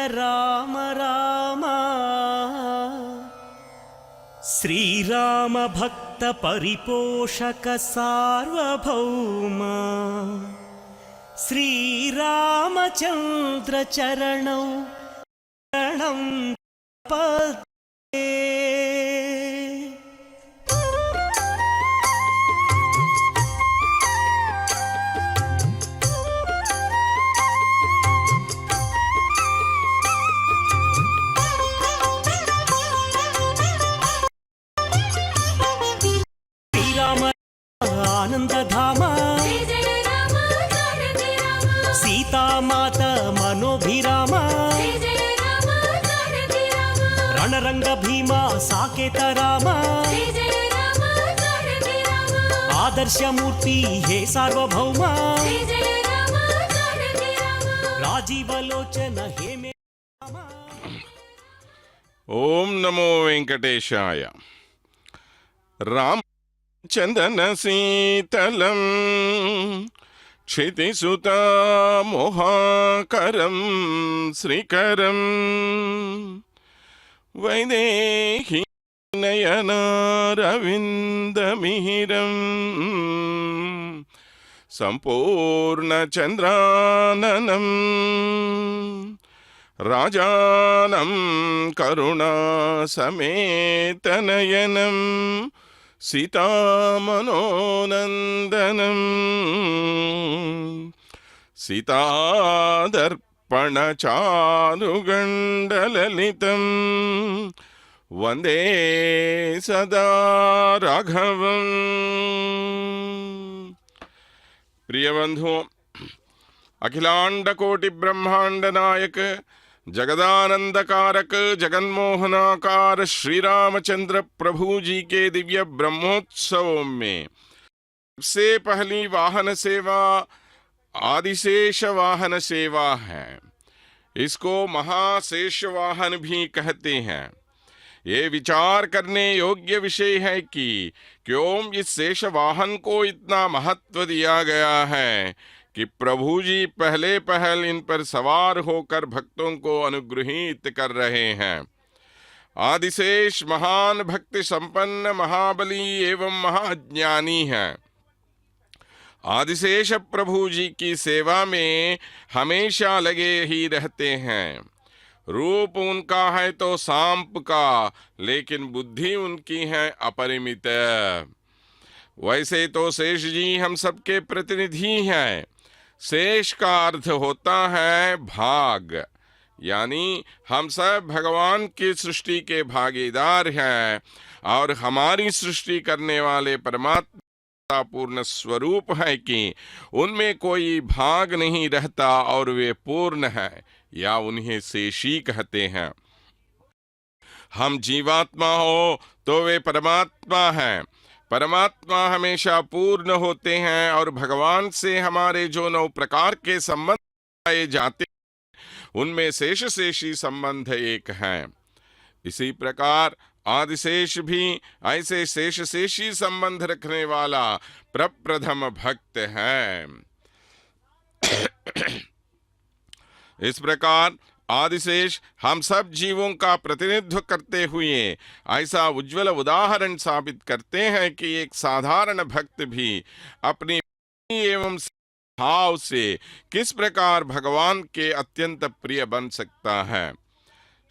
राम राम श्रीराम भक्त परिपोषक सार्वभौम श्रीरामचंद्र चरणौ शरणं पद्ये। आनंद धामा सीता माता मनोभिराम रणरंग भीमा साकेत राम आदर्श मूर्ति हे सार्वभौम राजीवलोचन हे मे। ओम नमो वेंकटेशाय। राम चंदन शीतलम क्षितिसुता मोहाकरम श्रीकरम वैदेही नयनारविंदमिहिरम संपूर्ण चंद्राननम राजानं करुणा समेत नयनम सीतामनोनन्दनं सीतादर्पणचारुगण्डललितं वन्दे सदा राघवम्। प्रिय बंधुओं, अखिलांड कोटि ब्रह्मांड नायक जगदानंद कारक जगन्मोहनाकार श्री रामचंद्र प्रभु जी के दिव्य ब्रह्मोत्सवों में सबसे पहली वाहन सेवा आदिशेष वाहन सेवा है। इसको महाशेष वाहन भी कहते हैं। ये विचार करने योग्य विषय है कि क्यों इस शेष वाहन को इतना महत्व दिया गया है कि प्रभु जी पहले पहल इन पर सवार होकर भक्तों को अनुग्रहित कर रहे हैं। आदिशेष महान भक्ति संपन्न महाबली एवं महाज्ञानी है। आदिशेष प्रभु जी की सेवा में हमेशा लगे ही रहते हैं। रूप उनका है तो सांप का, लेकिन बुद्धि उनकी है अपरिमित। वैसे तो शेष जी हम सबके प्रतिनिधि हैं। शेष का अर्थ होता है भाग, यानी हम सब भगवान की सृष्टि के भागीदार हैं और हमारी सृष्टि करने वाले परमात्मा पूर्ण स्वरूप है कि उनमें कोई भाग नहीं रहता और वे पूर्ण है, या उन्हें शेषी कहते हैं। हम जीवात्मा हो तो वे परमात्मा हैं। परमात्मा हमेशा पूर्ण होते हैं और भगवान से हमारे जो 9 प्रकार के संबंध पाए जाते हैं उनमें शेष शेषी संबंध एक है। इसी प्रकार आदिशेष भी ऐसे शेष शेषी संबंध रखने वाला प्रप्रथम भक्त है। इस प्रकार आदिशेष हम सब जीवों का प्रतिनिधित्व करते हुए ऐसा उज्ज्वल उदाहरण साबित करते हैं कि एक साधारण भक्त भी अपनी एवं भाव से किस प्रकार भगवान के अत्यंत प्रिय बन सकता है।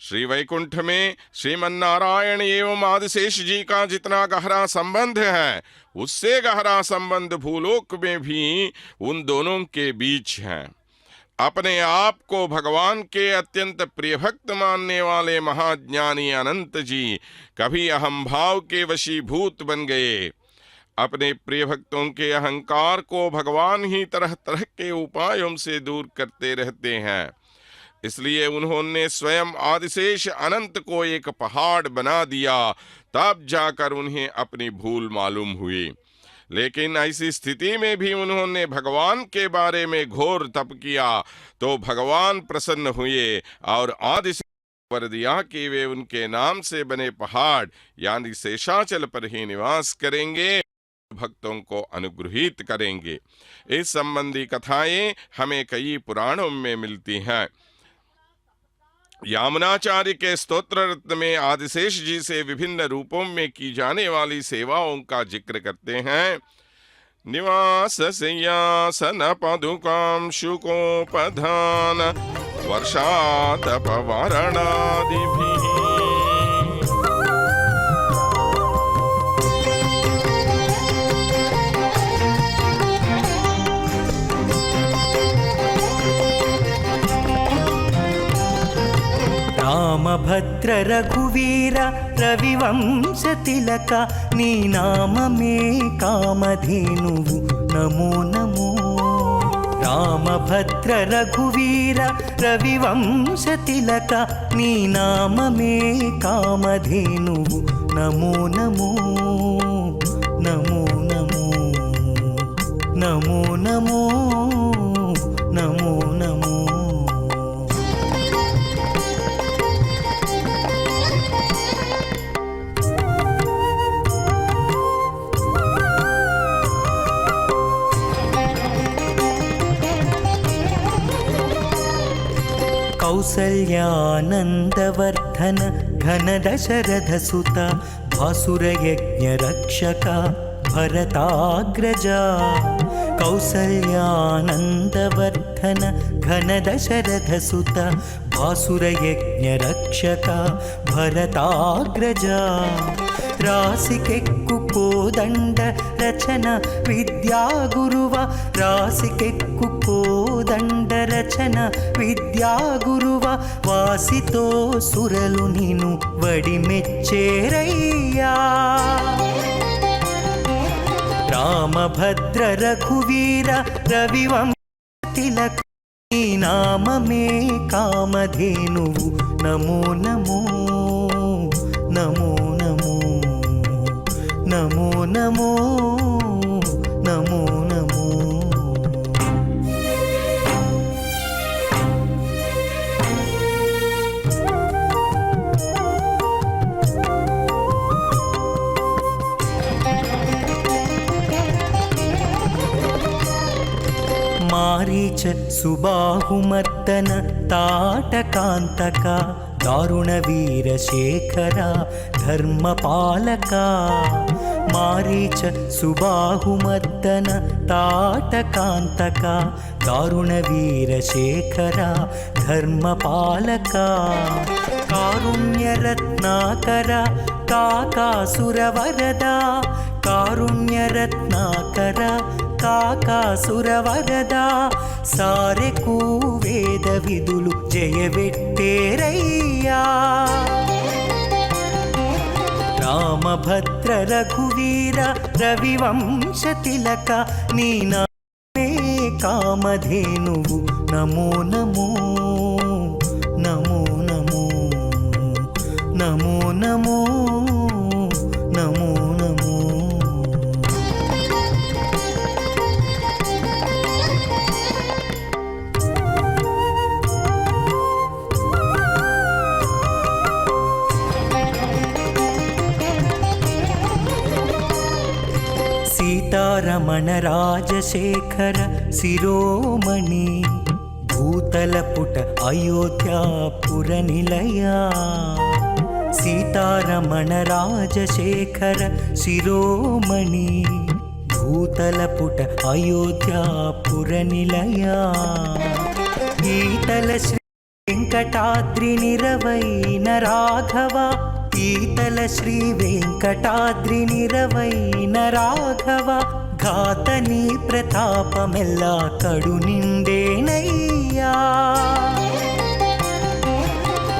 श्री वैकुंठ में श्रीमन्नारायण एवं आदिशेष जी का जितना गहरा संबंध है, उससे गहरा संबंध भूलोक में भी उन दोनों के बीच है। अपने आप को भगवान के अत्यंत प्रिय भक्त मानने वाले महाज्ञानी अनंत जी कभी अहम भाव के वशीभूत बन गए। अपने प्रिय भक्तों के अहंकार को भगवान ही तरह तरह के उपायों से दूर करते रहते हैं। इसलिए उन्होंने स्वयं आदिशेष अनंत को एक पहाड़ बना दिया, तब जाकर उन्हें अपनी भूल मालूम हुई। लेकिन ऐसी स्थिति में भी उन्होंने भगवान के बारे में घोर तप किया तो भगवान प्रसन्न हुए और आदिशेष वर दिया कि वे उनके नाम से बने पहाड़ यानी शेषाचल पर ही निवास करेंगे, भक्तों को अनुग्रहित करेंगे। इस संबंधी कथाएं हमें कई पुराणों में मिलती हैं। यामुनाचार्य के स्तोत्र रत्न में आदिशेष जी से विभिन्न रूपों में की जाने वाली सेवाओं का जिक्र करते हैं। निवास सिंहासन पदुकाम शुकोपधान वर्षातपवारणादिभिः। రామభద్ర రఘువీర రవివంశ తిలక నీ నామమే కామధేనువు నమో నమో. రామభద్ర రఘువీర రవివంశ తిలక నీ నామమే కామధేనువు నమో నమో నమో నమో నమో నమో నమో నమో. कौसल्यानन्दवर्धन घन दशरथसुत भासुरयज्ञरक्षक भरताग्रजा. कौसल्यानन्दवर्धन घन दशरथसुत भासुरयज्ञरक्षक भरताग्रजा. रासिकेक्कु कोदण्ड रचन विद्यागुरुव रासिकेक्कु కోదండ రచన విద్యాగురువ వాసితో సురలు నిను వడి మెచ్చేరయ్యా. రామభద్ర రఘువీర రవివంశ తిలక నీ నామమే కామధేనువు నమో నమో నమో నమో నమో నమో నమో నమో. मारीच सुबाहुमर्दन ताटकान्तक दारुणवीरशेखर धर्मपालक. मारीच सुबाहुमर्दन ताटकान्तक दारुणवीरशेखर धर्मपालक. कारुण्यरत्नाकर काकासुरवरदा कारुण्यरत्नाकर కాకాసురవరదా. సారెకు వేద విధులు జయవెట్టేరయ్యా. రామభద్ర రఘువీర రవివంశ తిలక నీ నామే కామధేనువు నమో నమో నమో నమో నమో నమో నమో నమో. सीतारमण राजशेखर शिरोमणि भूतलपुट अयोध्यापुर निलया. सीतारमण राजशेखर शिरोमणि भूतलपुट अयोध्यापुर निलया. ఈతల శ్రీ వెంకటాద్రి నిరవైన రాఘవ ఈతల శ్రీ వెంకటాద్రి నిరవైన రాఘవ. ఘాతని ప్రతాపమెల్లా కడు నిండేనయ్యా.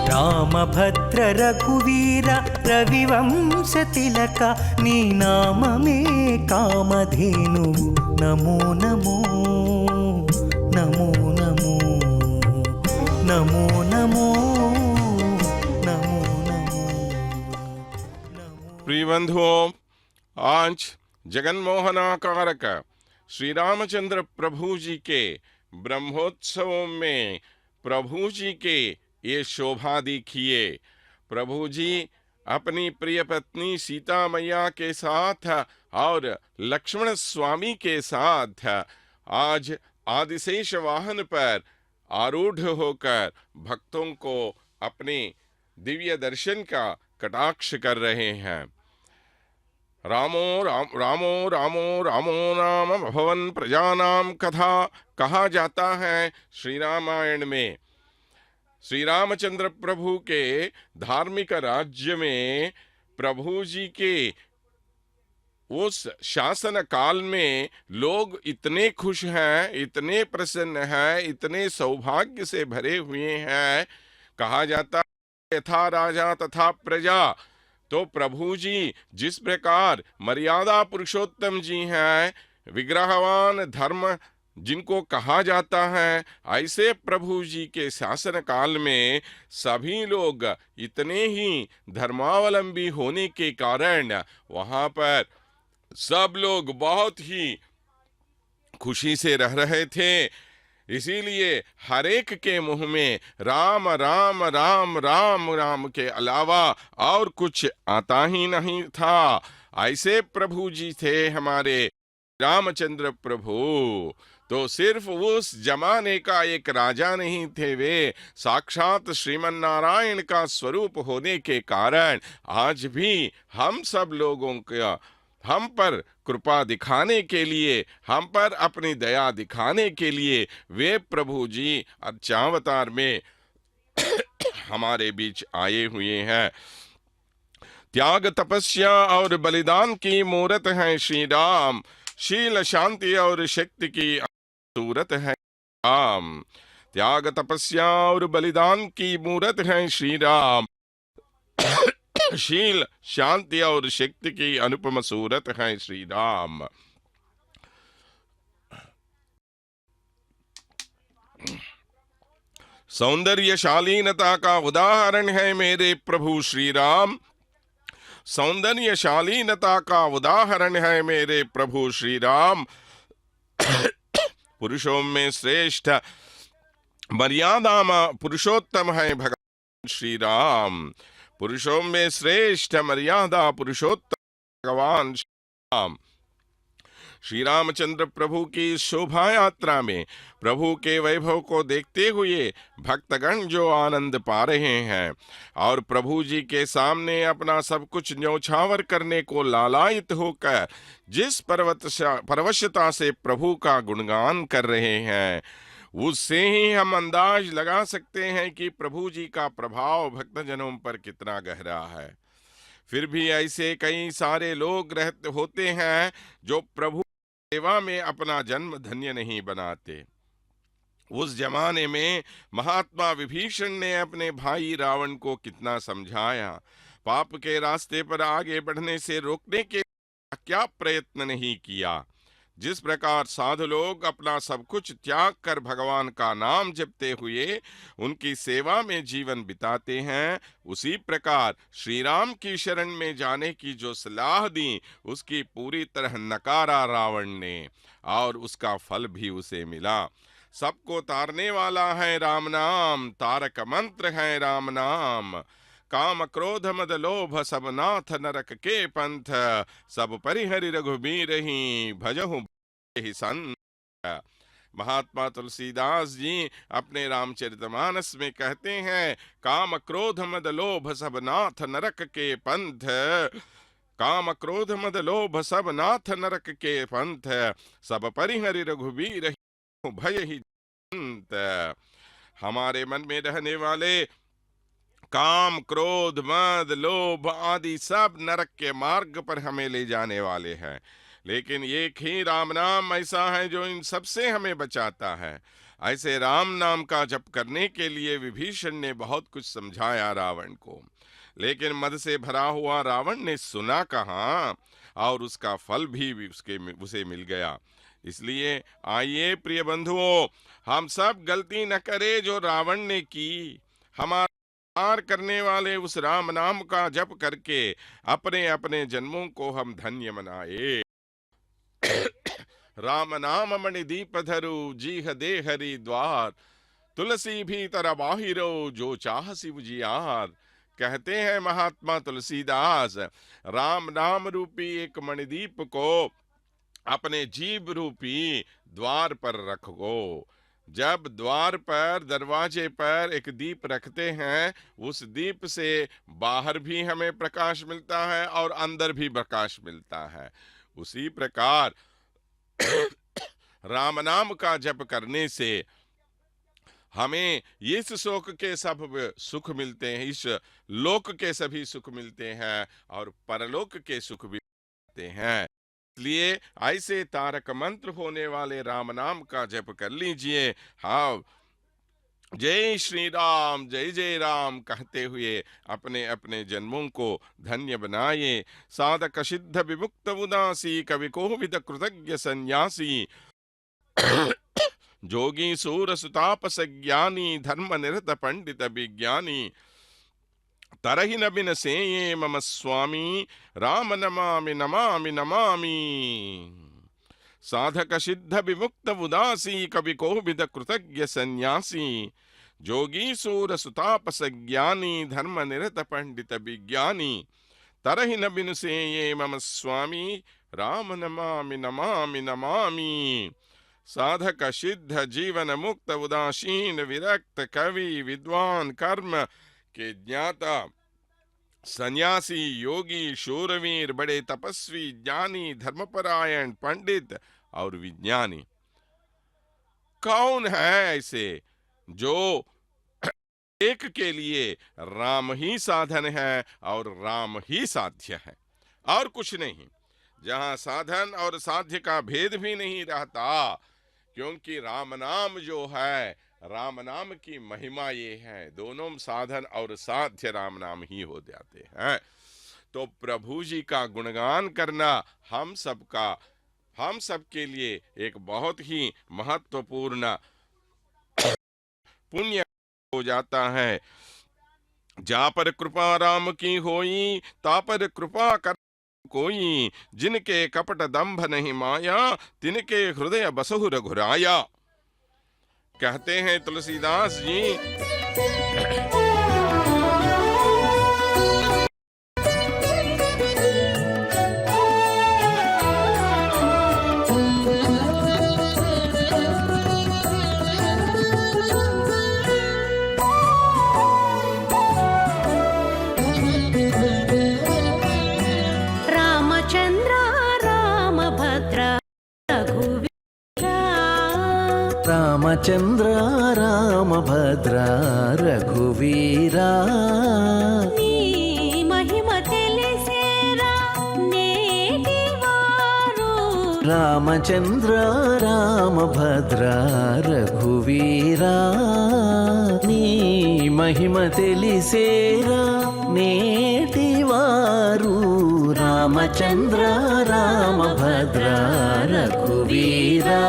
రామభద్ర రఘువీర రవివంశ తిలక నీ నామమే కామధేనువు నమో నమో నమో నమో నమో నమో నమో నమో. प्रिय बंधुओं, आज जगन्मोहनाकारक श्री रामचंद्र प्रभु जी के ब्रह्मोत्सवों में प्रभु जी के ये शोभा देखिए। प्रभु जी अपनी प्रिय पत्नी सीता मैया के साथ और लक्ष्मण स्वामी के साथ आज आदिशेष वाहन पर आरूढ़ होकर भक्तों को अपने दिव्य दर्शन का कटाक्ष कर रहे हैं। रामो रामो नाम भवन प्रजानाम कथा कहा जाता है श्री रामायण में। श्री रामचंद्र प्रभु के धार्मिक राज्य में प्रभु जी के उस शासन काल में लोग इतने खुश हैं, इतने प्रसन्न हैं, इतने सौभाग्य से भरे हुए हैं। कहा जाता है यथा राजा तथा प्रजा। तो प्रभु जी जिस प्रकार मर्यादा पुरुषोत्तम जी हैं, विग्रहवान धर्म जिनको कहा जाता है, ऐसे प्रभु जी के शासन काल में सभी लोग इतने ही धर्मावलंबी होने के कारण वहां पर सब लोग बहुत ही खुशी से रह रहे थे। इसीलिए हर एक के मुंह में राम राम राम राम राम के अलावा और कुछ आता ही नहीं था। ऐसे प्रभु जी थे हमारे रामचंद्र प्रभु। तो सिर्फ उस जमाने का एक राजा नहीं थे, वे साक्षात श्रीमन नारायण का स्वरूप होने के कारण आज भी हम सब लोगों का हम पर कृपा दिखाने के लिए, हम पर अपनी दया दिखाने के लिए वे प्रभु जी अर्चावतार में हमारे बीच आए हुए हैं। त्याग तपस्या और बलिदान की मूरत है श्री राम, शील शांति और शक्ति की सूरत है राम। त्याग तपस्या और बलिदान की मूरत है श्री राम, शील शांति और शक्ति की अनुपम सूरत है श्री राम। सौंदर्यशालीनता का उदाहरण है मेरे प्रभु श्री राम, सौंदर्यशालीनता का उदाहरण है मेरे प्रभु श्री राम। पुरुषों में श्रेष्ठ मर्यादा पुरुषोत्तम है भगवान श्री राम, पुरुषों में श्रेष्ठ मर्यादा पुरुषोत्तम भगवान श्री राम। श्री रामचंद्र प्रभु की शोभा यात्रा में प्रभु के वैभव को देखते हुए भक्तगण जो आनंद पा रहे हैं और प्रभु जी के सामने अपना सब कुछ न्यौछावर करने को लालायित होकर जिस परवशता से प्रभु का गुणगान कर रहे हैं, उससे ही हम अंदाज लगा सकते हैं कि प्रभु जी का प्रभाव भक्तजनों पर कितना गहरा है। फिर भी ऐसे कई सारे लोग होते हैं जो प्रभु सेवा में अपना जन्म धन्य नहीं बनाते। उस जमाने में महात्मा विभीषण ने अपने भाई रावण को कितना समझाया, पाप के रास्ते पर आगे बढ़ने से रोकने के क्या प्रयत्न नहीं किया। जिस प्रकार साधु लोग अपना सब कुछ त्याग कर भगवान का नाम जपते हुए उनकी सेवा में जीवन बिताते हैं, उसी प्रकार श्री राम की शरण में जाने की जो सलाह दी उसकी पूरी तरह नकारा रावण ने, और उसका फल भी उसे मिला। सबको तारने वाला है राम नाम, तारक मंत्र है राम नाम। काम क्रोध मद लोभ सब नाथ नरक के पंथ, सब परिहरि रघुबीर ही भजहु ही संत। महात्मा तुलसीदास जी अपने रामचरितमानस में कहते हैं, काम क्रोध मद लोभ सब नाथ नरक के पंथ, काम क्रोध मद लोभ सब नाथ नरक के पंथ, सब परिहरि रघुबीर ही भय ही संत। हमारे मन में रहने वाले काम क्रोध मद लोभ आदि सब नरक के मार्ग पर हमें ले जाने वाले हैं, लेकिन एक ही राम नाम ऐसा है जो इन सब से हमें बचाता है। ऐसे राम नाम का जप करने के लिए विभीषण ने बहुत कुछ समझाया रावण को, लेकिन मद से भरा हुआ रावण ने सुना कहाँ, और उसका फल भी उसे मिल गया। इसलिए आइए प्रिय बंधुओं, हम सब गलती न करें जो रावण ने की। हमारा पार करने वाले उस राम नाम का जप करके अपने अपने जन्मों को हम धन्य मनाए। राम नाम मणि दीप धरु जीह दे हरि द्वार, तुलसी भी तर बाहिरो जो चाह शिव जियार। कहते हैं महात्मा तुलसीदास, राम नाम रूपी एक मणिदीप को अपने जीव रूपी द्वार पर रखो। जब द्वार पर, दरवाजे पर एक दीप रखते हैं, उस दीप से बाहर भी हमें प्रकाश मिलता है और अंदर भी प्रकाश मिलता है। उसी प्रकार राम नाम का जप करने से हमें इस शोक के सब सुख मिलते हैं, इस लोक के सभी सुख मिलते हैं और परलोक के सुख भी मिलते हैं। इसलिए ऐसे तारक मंत्र होने वाले राम नाम का जप कर लीजिए। हाँ, जय श्री राम, जय जय राम कहते हुए अपने अपने जन्मों को धन्य बनाए। साधक सिद्ध विमुक्त उदासी, कवि कोविद कृतज्ञ सन्यासी, जोगी सूर सुतापस ज्ञानी, धर्म निरत पंडित विज्ञानी, तरहि न बिन से ये मम स्वामी, राम नमामि नमामि नमामि। साधक सिद्ध विमुक्त उदासी, कवि कोविद कृतज्ञ सन्यासी, जोगी सूर सुतापस ज्ञानी, धर्म निरत पंडित विज्ञानी, तरहि न बिन से ये मम स्वामी, राम नमामि नमामि नमामि। साधक सिद्ध जीवन मुक्त उदासीन विरक्त कवि विद्वान कर्म के ज्ञाता, सन्यासी योगी शूरवीर, बड़े तपस्वी ज्ञानी, धर्मपरायण पंडित और विज्ञानी। कौन है ऐसे जो एक के लिए राम ही साधन है और राम ही साध्य है और कुछ नहीं। जहां साधन और साध्य का भेद भी नहीं रहता, क्योंकि राम नाम जो है, राम नाम की महिमा ये है, दोनों साधन और साध्य राम नाम ही हो जाते हैं। तो प्रभु जी का गुणगान करना हम सबके लिए एक बहुत ही महत्वपूर्ण पुण्य हो जाता है। जा पर कृपा राम की होई, ता पर कृपा कर कोई, जिनके कपट दंभ नहीं माया, तिनके हृदय बसहु रघुराया। कहते हैं तुलसीदास जी, రామచంద్ర రామభద్ర రఘువీరా, నీ మహిమ తెలిసేరా నేటివారు. రామచంద్ర రామభద్ర రఘువీరా, నీ మహిమ తెలిసేరా నేటివారు. రామచంద్ర రామభద్ర రఘువీరా.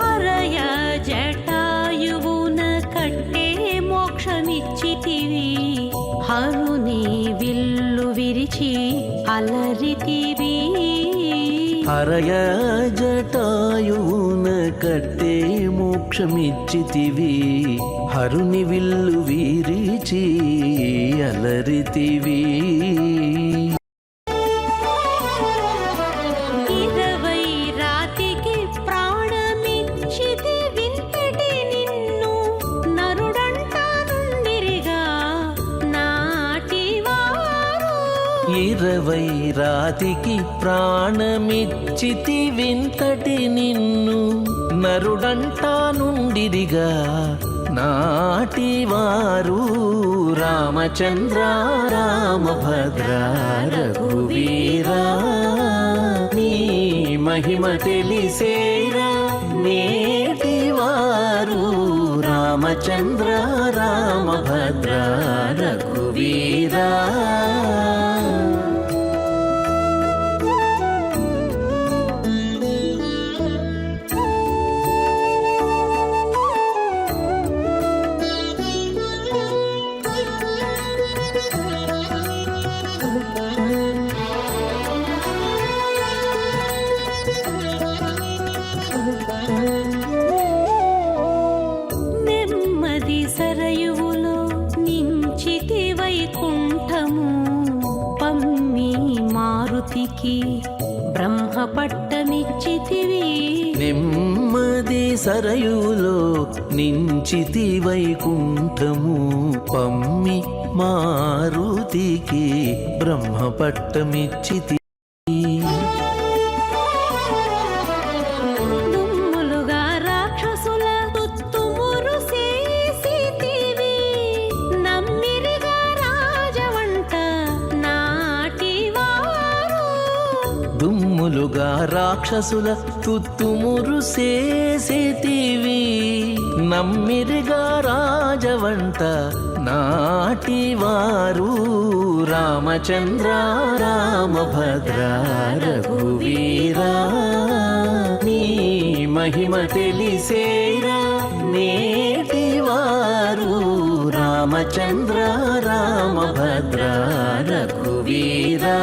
అరయ జటాయువున కట్టే మోక్షమిచ్చితివి, హరుని విల్లు విరిచి అలరితివి. హరయ జటాయువున కట్టే మోక్షమిచ్చితివి, హరుని విల్లు విరిచి అలరితివి. 20 రాతికి ప్రాణమిచ్చితి వింతటి నిన్ను, నరుడంటా నుండిరిగా నాటివారు. 20 రాతికి ప్రాణమిచ్చితి వింతటి నిన్ను, నరుడంటా నుండిరిగా నాటివారు. రామచంద్ర రామభద్ర రఘువీరా, నీ మహిమ తెలిసేరా నేటివారు. రామచంద్ర రామభద్ర రఘువీరా. మారుతికి బ్రహ్మ పట్టమిచ్చితివి నెమ్మది సరయులో నించితి వైకుంఠము పమ్మి మారుతికి బ్రహ్మ పట్టమిచ్చితి దుమ్ములుగా రాక్షసుల తుత్తుమురు చేసితివి నమ్మిరిగా రాజవంట నాటివారు దుమ్ములుగా రాక్షసుల తుత్తుమురు చేసేతివి నమ్మిరిగా రాజవంట నాటివారు రామచంద్ర రామభద్ర రఘువీరా నీ మహిమ తెలిసేరా నేటివారు రామచంద్ర రామభద్ర రఘువీరా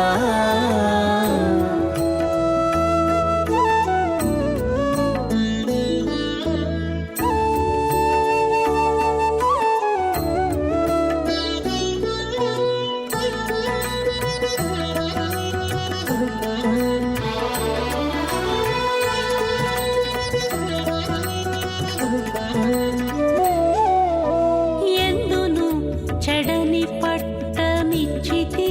ఎందును చెడని పట్టమిచ్చితి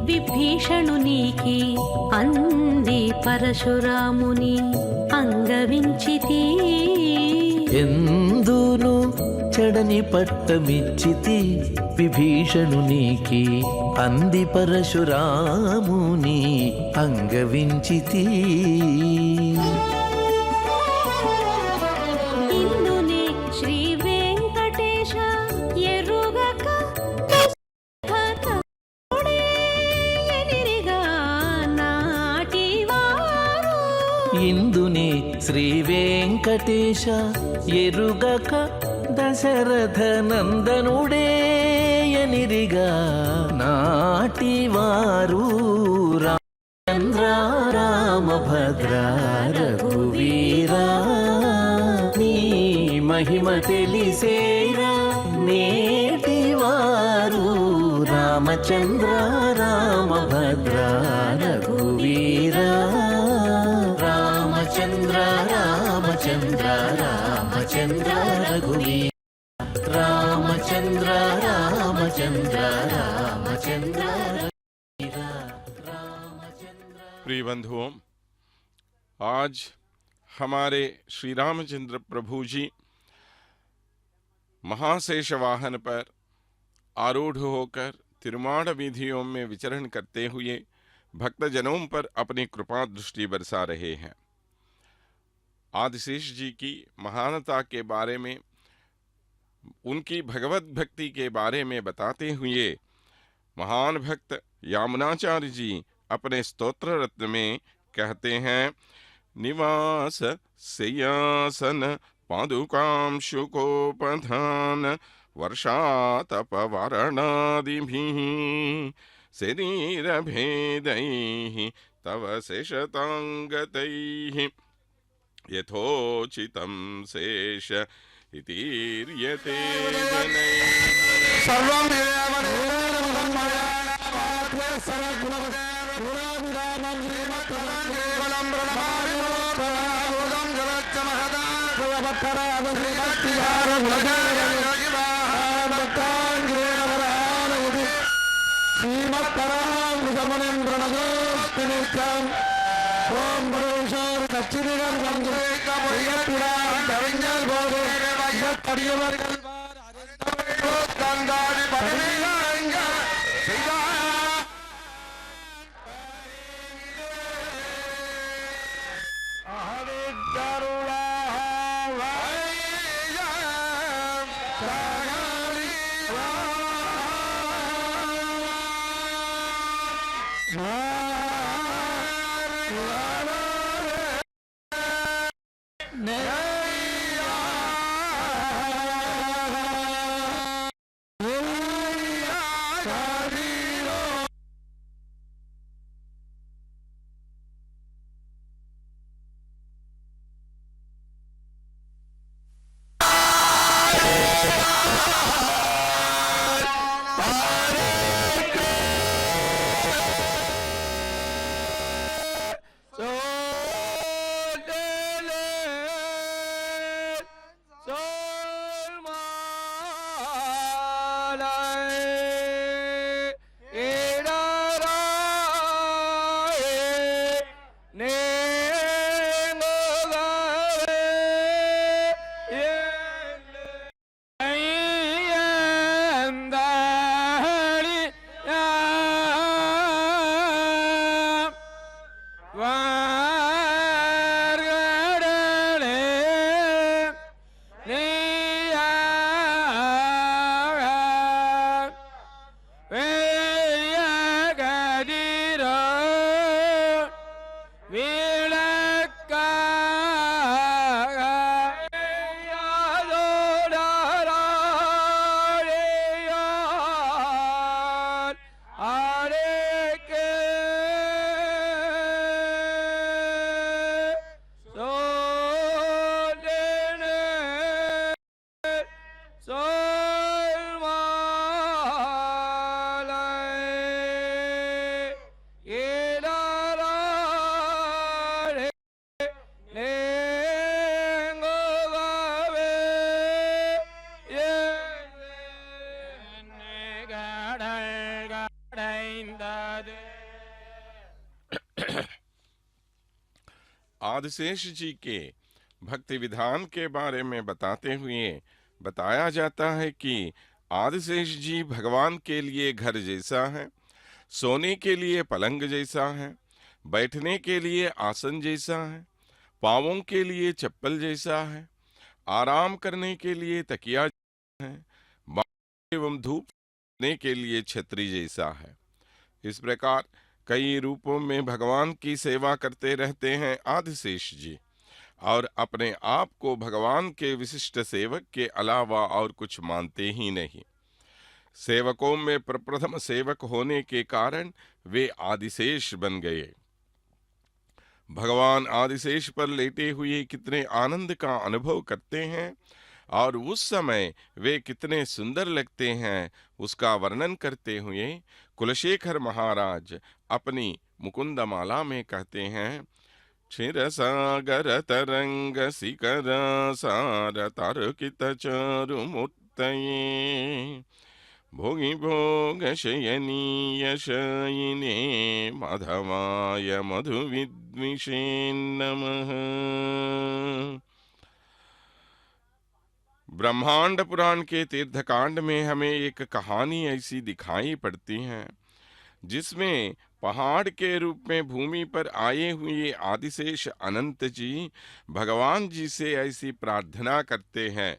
విభీషణునికి అంది పరశురాముని అంగవించితి ఎందును చెడని పట్టమిచ్చితి విభీషణునికి అంది పరశురాముని అంగవించితి ఇందునే శ్రీ వెంకటేశ ఎరుగక ఎనిరిగా నాటివారు ఇందునే శ్రీ వెంకటేశ ఎరుగక దశరథ నందనుడే ఎనిరిగా నాటివారు రామచంద్ర రామభద్ర రఘువీరా నీ మహిమ తెలిసేరా నేటివారు రామచంద్ర రామభద్ర రఘువీరా రామచంద్ర రామచంద్ర రామచంద్ర రఘువీర रामचंद्र रामचंद्र रामचंद्र रघुवीरा रामचंद्र। प्रिय बंधुओं, आज हमारे श्री रामचंद्र प्रभु जी महाशेष वाहन पर आरूढ़ होकर तिरुमाड़ वीधियों में विचरण करते हुए भक्तजनों पर अपनी कृपा दृष्टि बरसा रहे हैं। आदिशेष जी की महानता के बारे में, उनकी भगवत भक्ति के बारे में बताते हुए महान भक्त यामुनाचार्य जी अपने स्तोत्र रत्न में कहते हैं, निवास शय्यासन पादुकां शुकोपधान वर्षातपवरणादिभिः शरीर भेदैः तव शेषताङ्गतैः यथोचितं शेष इतीर्यते आदिशेष जी के भक्ति विधान के बारे में बताते हुए बताया जाता है कि आदिशेष जी भगवान के लिए घर जैसा है, सोने के लिए पलंग जैसा है, बैठने के लिए आसन जैसा है, पांवों के लिए चप्पल जैसा है, आराम करने के लिए तकिया है, बाण एवं धूप सेकने के लिए छतरी जैसा है। इस प्रकार कई रूपों में भगवान की सेवा करते रहते हैं आदिशेष जी, और अपने आप को भगवान के विशिष्ट सेवक के अलावा और कुछ मानते ही नहीं। सेवकों में प्रप्रथम सेवक होने के कारण वे आदिशेष बन गए। भगवान आदिशेष पर लेटे हुए कितने आनंद का अनुभव करते हैं और उस समय वे कितने सुंदर लगते हैं, उसका वर्णन करते हुए कुलशेखर महाराज अपनी मुकुंदमाला में कहते हैं, क्षीर सागर तरंग शिखर सार तारकित चारुमूर्तये भोगी भोग शयनीय शयिने माधवाय मधु विद्विषे नमः। ब्रह्मांड पुराण के तीर्थकांड में हमें एक कहानी ऐसी दिखाई पड़ती है जिसमें पहाड़ के रूप में भूमि पर आए हुए आदिशेष अनंत जी भगवान जी से ऐसी प्रार्थना करते हैं,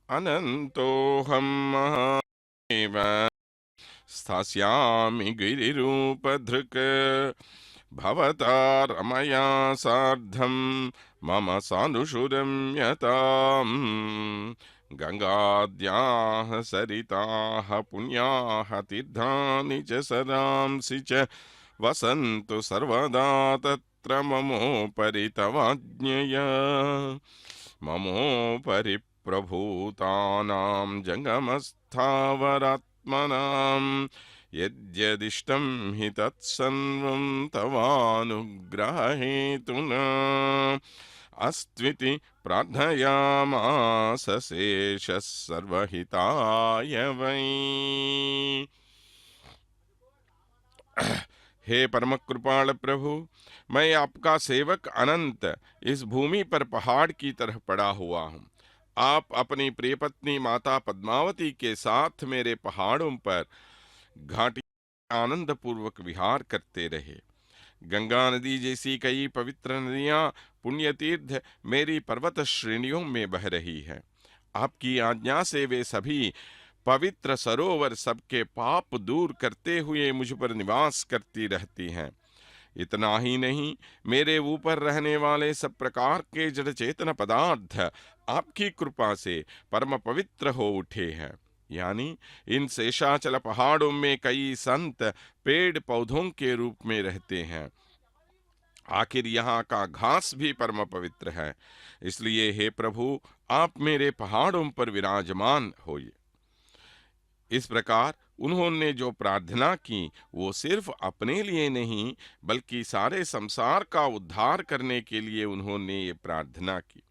अनंतोऽहं महादेव स्थास्यामि गिरिरूपधृक् भवता रमया सार्धं मम सानुषुरम्यताम् गंगाद्याः सरिताः पुण्याः तीर्थानि च सरांसि च वसन्तु सर्वदा तत्र ममोपरि तवाज्ञया ममोपरि प्रभूतानां जंगमस्थावरात्मनां यद्यदिष्टं हि तत्सर्वं तवानुग्रहेतुना अस्त्विति प्रार्थयामास शेषः सर्वहिताय वै। हे परम कृपाल प्रभु, मैं आपका सेवक अनंत इस भूमि पर पहाड़ की तरह पड़ा हुआ हूँ। आप अपनी प्रिय पत्नी माता पद्मावती के साथ मेरे पहाड़ों पर घाटी आनंद पूर्वक विहार करते रहे। गंगा नदी जैसी कई पवित्र नदियां पुण्य तीर्थ मेरी पर्वत श्रेणियों में बह रही है। आपकी आज्ञा से वे सभी पवित्र सरोवर सबके पाप दूर करते हुए मुझ पर निवास करती रहती हैं। इतना ही नहीं, मेरे ऊपर रहने वाले सब प्रकार के जड़ चेतन पदार्थ आपकी कृपा से परम पवित्र हो उठे हैं। यानी इन शेषाचल पहाड़ों में कई संत पेड़ पौधों के रूप में रहते हैं। आखिर यहाँ का घास भी परम पवित्र है। इसलिए हे प्रभु, आप मेरे पहाड़ों पर विराजमान होइए। इस प्रकार उन्होंने जो प्रार्थना की वो सिर्फ अपने लिए नहीं बल्कि सारे संसार का उद्धार करने के लिए उन्होंने ये प्रार्थना की,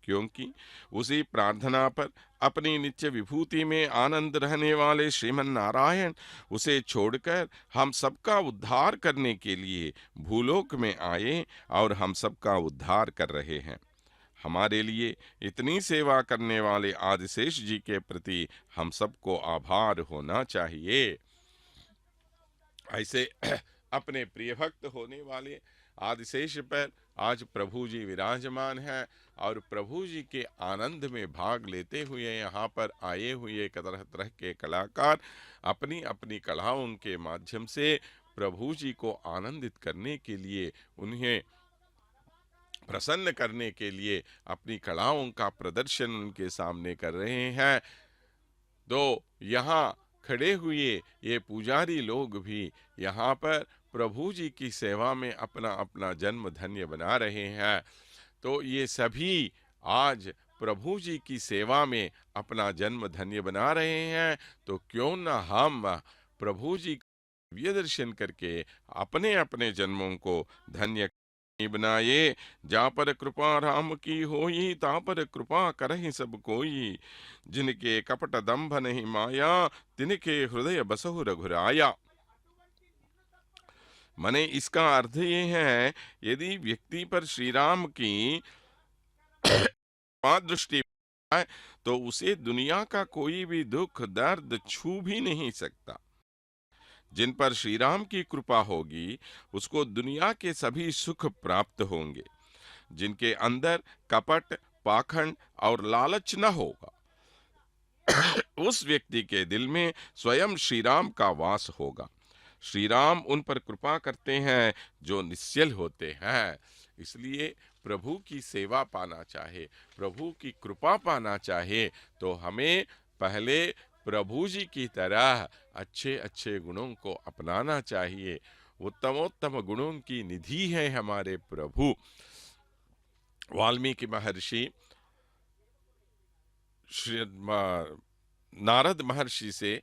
क्योंकि उसी प्रार्थना पर अपनी नित्य विभूति में आनंद रहने वाले श्रीमन नारायण उसे छोड़कर हम सबका उद्धार करने के लिए भूलोक में आए और हम सबका उद्धार कर रहे हैं। हमारे लिए इतनी सेवा करने वाले आदिशेष जी के प्रति हम सबको आभार होना चाहिए। ऐसे अपने प्रिय भक्त होने वाले आदिशेष पर आज प्रभु जी विराजमान हैं और प्रभु जी के आनंद में भाग लेते हुए यहाँ पर आए हुए तरह तरह के कलाकार अपनी अपनी कलाओं के माध्यम से प्रभु जी को आनंदित करने के लिए, उन्हें प्रसन्न करने के लिए अपनी कलाओं का प्रदर्शन उनके सामने कर रहे हैं। तो यहाँ खड़े हुए ये पुजारी लोग भी यहाँ पर प्रभु जी की सेवा में अपना अपना जन्म धन्य बना रहे हैं। तो ये सभी आज प्रभु जी की सेवा में अपना जन्म धन्य बना रहे हैं। तो क्यों न हम प्रभु जी का दिव्य दर्शन करके अपने अपने जन्मों को धन्य बनाए। जा पर कृपा राम की होई, ता पर कृपा करहि सब कोई। जिनके कपट दंभ नहीं माया, तिनके हृदय बसहु रघुराया। माने इसका अर्थ ये है, यदि व्यक्ति पर श्री राम की दृष्टि है तो उसे दुनिया का कोई भी दुख दर्द छू भी नहीं सकता। जिन पर श्री राम की कृपा होगी उसको दुनिया के सभी सुख प्राप्त होंगे। जिनके अंदर कपट, पाखंड और लालच न होगा, उस व्यक्ति के दिल में स्वयं श्री राम का वास होगा। श्री राम उन पर कृपा करते हैं जो निश्चल होते हैं। इसलिए प्रभु की सेवा पाना चाहे, प्रभु की कृपा पाना चाहे, तो हमें पहले प्रभु जी की तरह अच्छे अच्छे गुणों को अपनाना चाहिए। उत्तमोत्तम गुणों की निधि है हमारे प्रभु। वाल्मीकि महर्षि नारद महर्षि से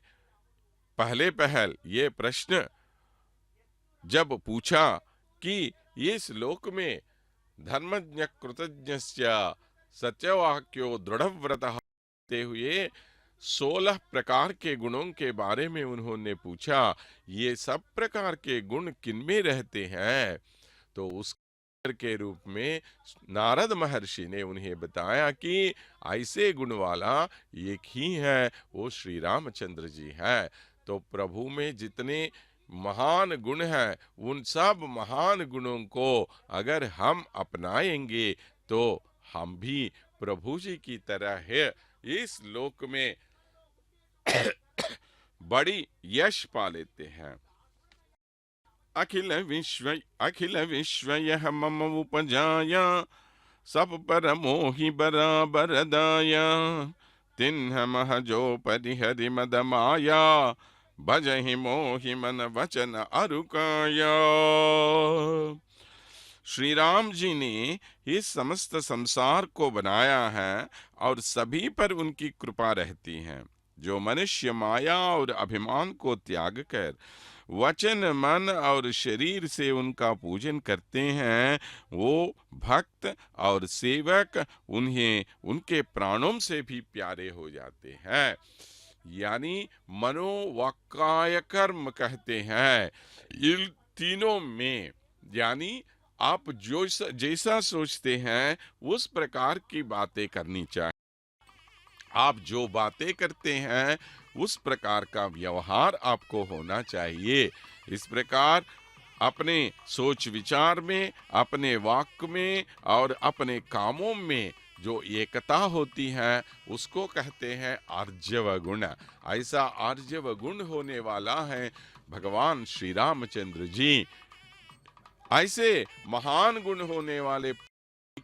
पहले पहल ये प्रश्न जब पूछा कि ये श्लोक में धर्मज्ञ कृतज्ञस्य सत्यवाक्यो दृढ़व्रतः होते हुए 16 प्रकार के गुणों के बारे में उन्होंने पूछा, ये सब प्रकार के गुण किनमें रहते हैं? तो उस के रूप में नारद महर्षि ने उन्हें बताया कि ऐसे गुण वाला एक ही है, वो श्री रामचंद्र जी है। तो प्रभु में जितने महान गुण हैं, उन सब महान गुणों को अगर हम अपनाएंगे तो हम भी प्रभु जी की तरह है इस लोक में बड़ी यश पा लेते हैं। अखिल विश्व यह मम उपजाया, सब पर मोहि बराबर दाया। तिन्ह मह जो परिहरि मद माया, भजहि मोहि मन वचन अरुकाया। श्री राम जी ने इस समस्त संसार को बनाया है और सभी पर उनकी कृपा रहती है। जो मनुष्य माया और अभिमान को त्याग कर वचन, मन और शरीर से उनका पूजन करते हैं, वो भक्त और सेवक उन्हें उनके प्राणों से भी प्यारे हो जाते हैं। यानी मनोवाक्काय कर्म कहते हैं। इन तीनों में यानी आप जो जैसा सोचते हैं उस प्रकार की बातें करनी चाहिए। आप जो बातें करते हैं उस प्रकार का व्यवहार आपको होना चाहिए। इस प्रकार अपने सोच विचार में, अपने वाक्य में और अपने कामों में जो एकता होती है उसको कहते हैं आर्जव गुण। ऐसा आर्जव गुण होने वाला है भगवान श्री रामचंद्र जी। ऐसे महान गुण होने वाले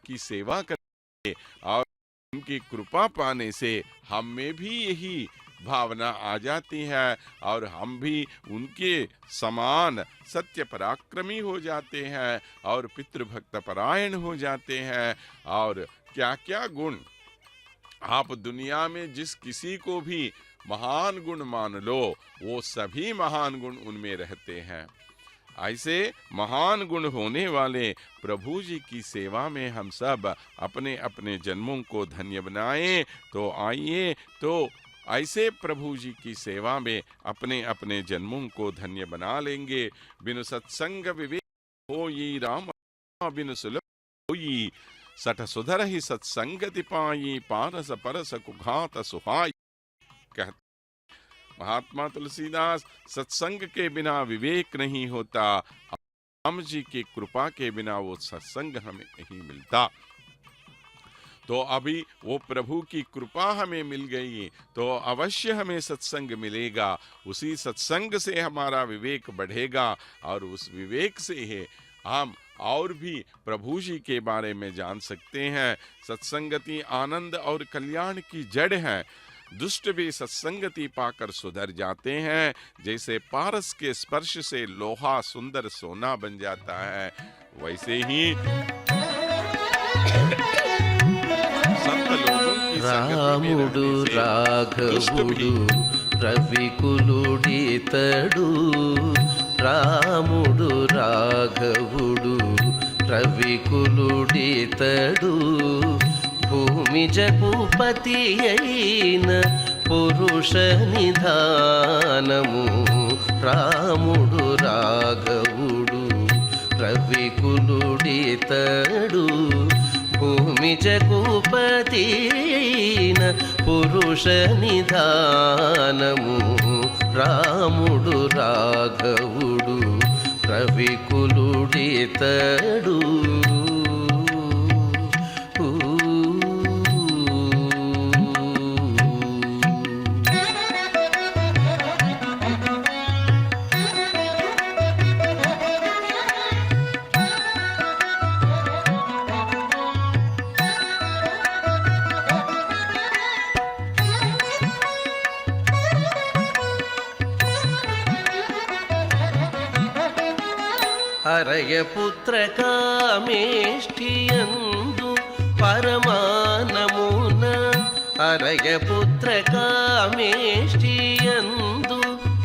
की सेवा करके और उनकी कृपा पाने से हम में भी यही भावना आ जाती है और हम भी उनके समान सत्य पराक्रमी हो जाते हैं और पितृभक्त परायण हो जाते हैं। और क्या क्या गुण आप दुनिया में जिस किसी को भी महान गुण मान लो, वो सभी महान गुण उनमें रहते हैं। ऐसे महान गुण होने वाले प्रभु जी की सेवा में हम सब अपने अपने जन्मों को धन्य बनाएं। तो आइए तो ऐसे प्रभु जी की सेवा में अपने अपने जन्मों को धन्य बना लेंगे। बिनु सत्संग विवेक होई राम, बिनु सुलभ होई सठ सुधर ही सत्संगति पाई, पारस परस कुघात सुहाई। कहते महात्मा तुलसीदास, सत्संग के बिना विवेक नहीं होता, राम जी की कृपा के बिना वो सत्संग हमें नहीं मिलता। तो अभी वो प्रभु की कृपा हमें मिल गई तो अवश्य हमें सत्संग मिलेगा। उसी सत्संग से हमारा विवेक बढ़ेगा और उस विवेक से ही हम और भी प्रभु जी के बारे में जान सकते हैं। सत्संगति आनंद और कल्याण की जड़ है। दुष्ट भी सत्संगति पाकर सुधर जाते हैं। जैसे पारस के स्पर्श से लोहा सुंदर सोना बन जाता है, वैसे ही రాముడు రాఘవుడు రవికులుడితడు రాముడు రాఘవుడు రవికులుడితడు భూమి జగుపతి అయిన పురుష నిధానము రాముడు రాఘవుడు రవికులుడితడు భూమి జగుపతి అయిన పురుష నిధానము రాముడు రాఘవుడు రవికులుడితడు హరయపుత్ర కామేష్ఠియందు పరమానమున హరయపుత్ర కామేష్ఠియందు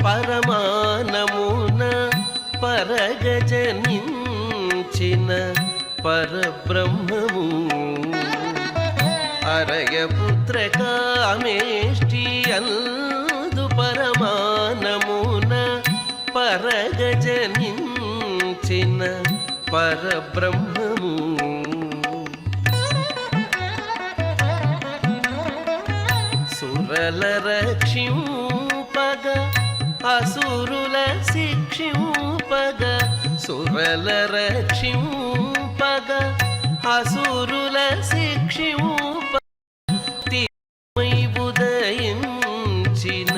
పరమానమున పరగజనించిన పరబ్రహ్మము హరయపుత్ర కామేష్ఠియందు పరమానమున పరగజనించిన పరబ్రహ్మము సురల రక్షింపగ అసురుల శిక్షింపగ సురల రక్షింపగ అసురుల శిక్షింప తిరుమై ఉదయించిన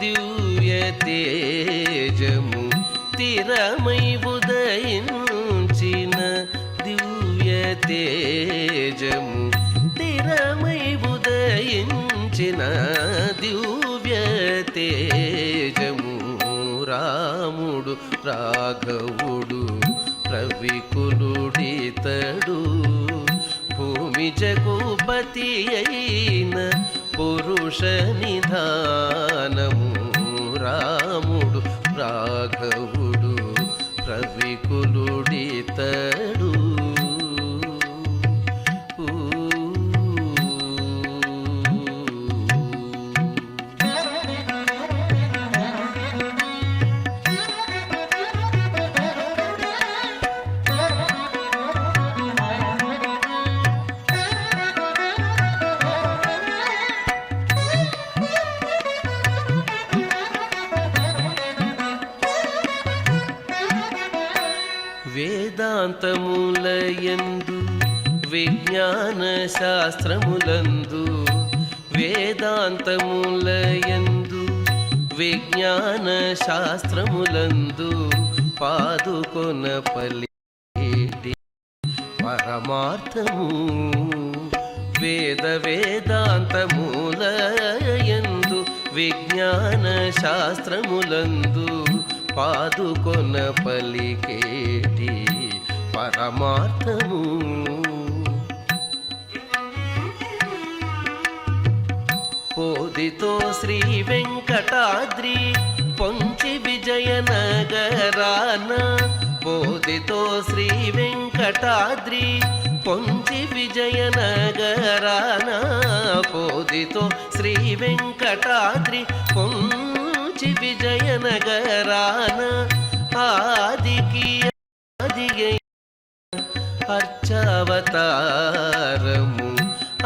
దివ్య తేజము తిరమై ఉదయించిన దివ్య తేజము తిరమై ఉదయించిన దివ్య తేజము రాముడు రాఘవుడు రవికులుడితడు భూమి జగుపతి అయిన పురుష నిధానము రాముడు రాఘవుడు రవికులుడితడు వేదాంతములయందు విజ్ఞాన శాస్త్రములందు వేదాంతములయందు విజ్ఞాన శాస్త్రములందు పాదుకొన పలిటి పరమార్థము వేద వేదాంతములయందు విజ్ఞాన శాస్త్రములందు పాదుకొన పలికేటి పరమార్థము పోదితో శ్రీ వెంకటాద్రి పొంచి విజయనగరాన పోదితో శ్రీ వెంకటాద్రి పొంచి విజయనగరాన పోదితో శ్రీ వెంకటాద్రి పొంచి విజయనగరాన ఆదికి ఆదిగై అర్చావతారము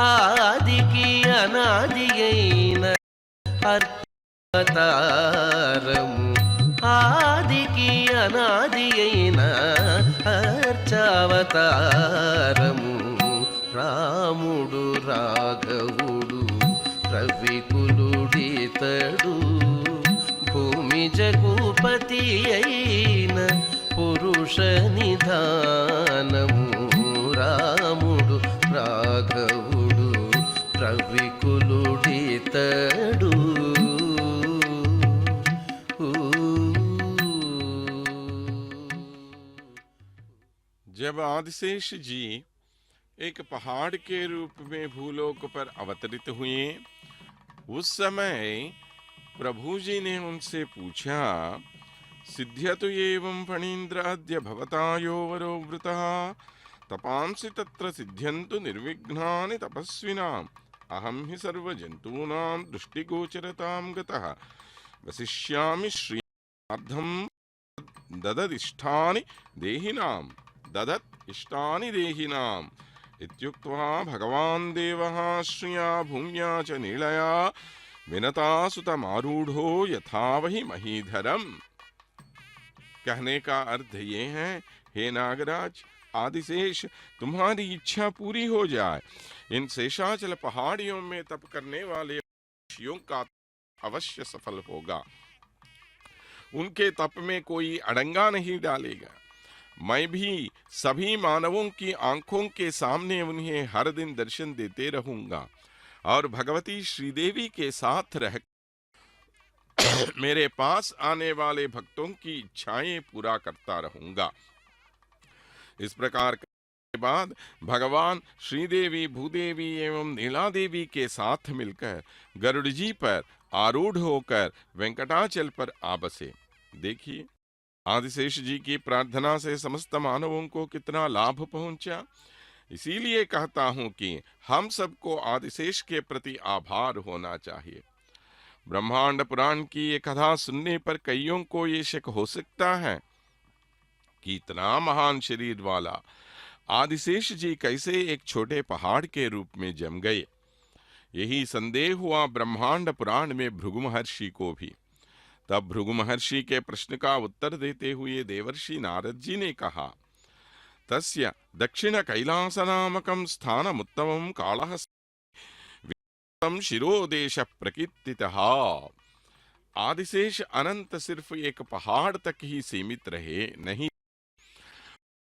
ఆదికి అనాది అయిన అర్చావతారము ఆదికి అనాది అయిన అర్చావతారము రాముడు రాఘవుడు రవికులుడితడు భూమి జగుపతి అయిన పురుష నిధానము రాముడు రాఘవుడు రవికులుడితడు जब आदिशेष जी एक पहाड़ के रूप में भूलोक पर अवतरित हुए। उस समय प्रभु जी ने उनसे पूछा, सिद्ध्यतु एवं फणीन्द्राद्य भवता यो वरो वृतः तपांसि तत्र सिद्ध्यन्तु निर्विघ्नानि तपस्विनाम् अहं हि सर्वजन्तूनां दृष्टिगोचरतां गतः वसिष्यामि श्रीयार्धं दददिष्टानि देहिनाम् इत्युक्त्वा भगवान् देवः श्रिया भूम्या च नीलया विनता सुतमारूढ़ो यथा वही महीधरम। कहने का अर्थ ये है, हे नागराज, आदिशेष, तुम्हारी इच्छा पूरी हो जाए। इन शेषाचल पहाड़ियों में तप करने वाले ऋषियों का अवश्य सफल होगा। उनके तप में कोई अड़ंगा नहीं डालेगा। मैं भी सभी मानवों की आंखों के सामने उन्हें हर दिन दर्शन देते रहूंगा और भगवती श्रीदेवी के साथ रह मेरे पास आने वाले भक्तों की इच्छाएं पूरा करता रहूंगा। इस प्रकार के बाद भगवान श्रीदेवी, भूदेवी एवं नीला देवी के साथ मिलकर गरुड़ जी पर आरूढ़ होकर वेंकटाचल पर आ बसे। देखिए, आदिशेष जी की प्रार्थना से समस्त मानवों को कितना लाभ पहुंचा। इसीलिए कहता हूं कि हम सबको आदिशेष के प्रति आभार होना चाहिए। ब्रह्मांड पुराण की ये कथा सुनने पर कईयों को ये शक हो सकता है कि इतना महान शरीर वाला आदिशेष जी कैसे एक छोटे पहाड़ के रूप में जम गए। यही संदेह हुआ ब्रह्मांड पुराण में भृगु महर्षि को भी। तब भृगु महर्षि के प्रश्न का उत्तर देते हुए देवर्षि नारद जी ने कहा, तस्य दक्षिण कैलास नामकं स्थानमुत्तमं कालहस्तं शिरोदेश प्रकीर्तितः। आदिशेष अनंत सिर्फ एक पहाड़ तक ही सीमित रहे नहीं,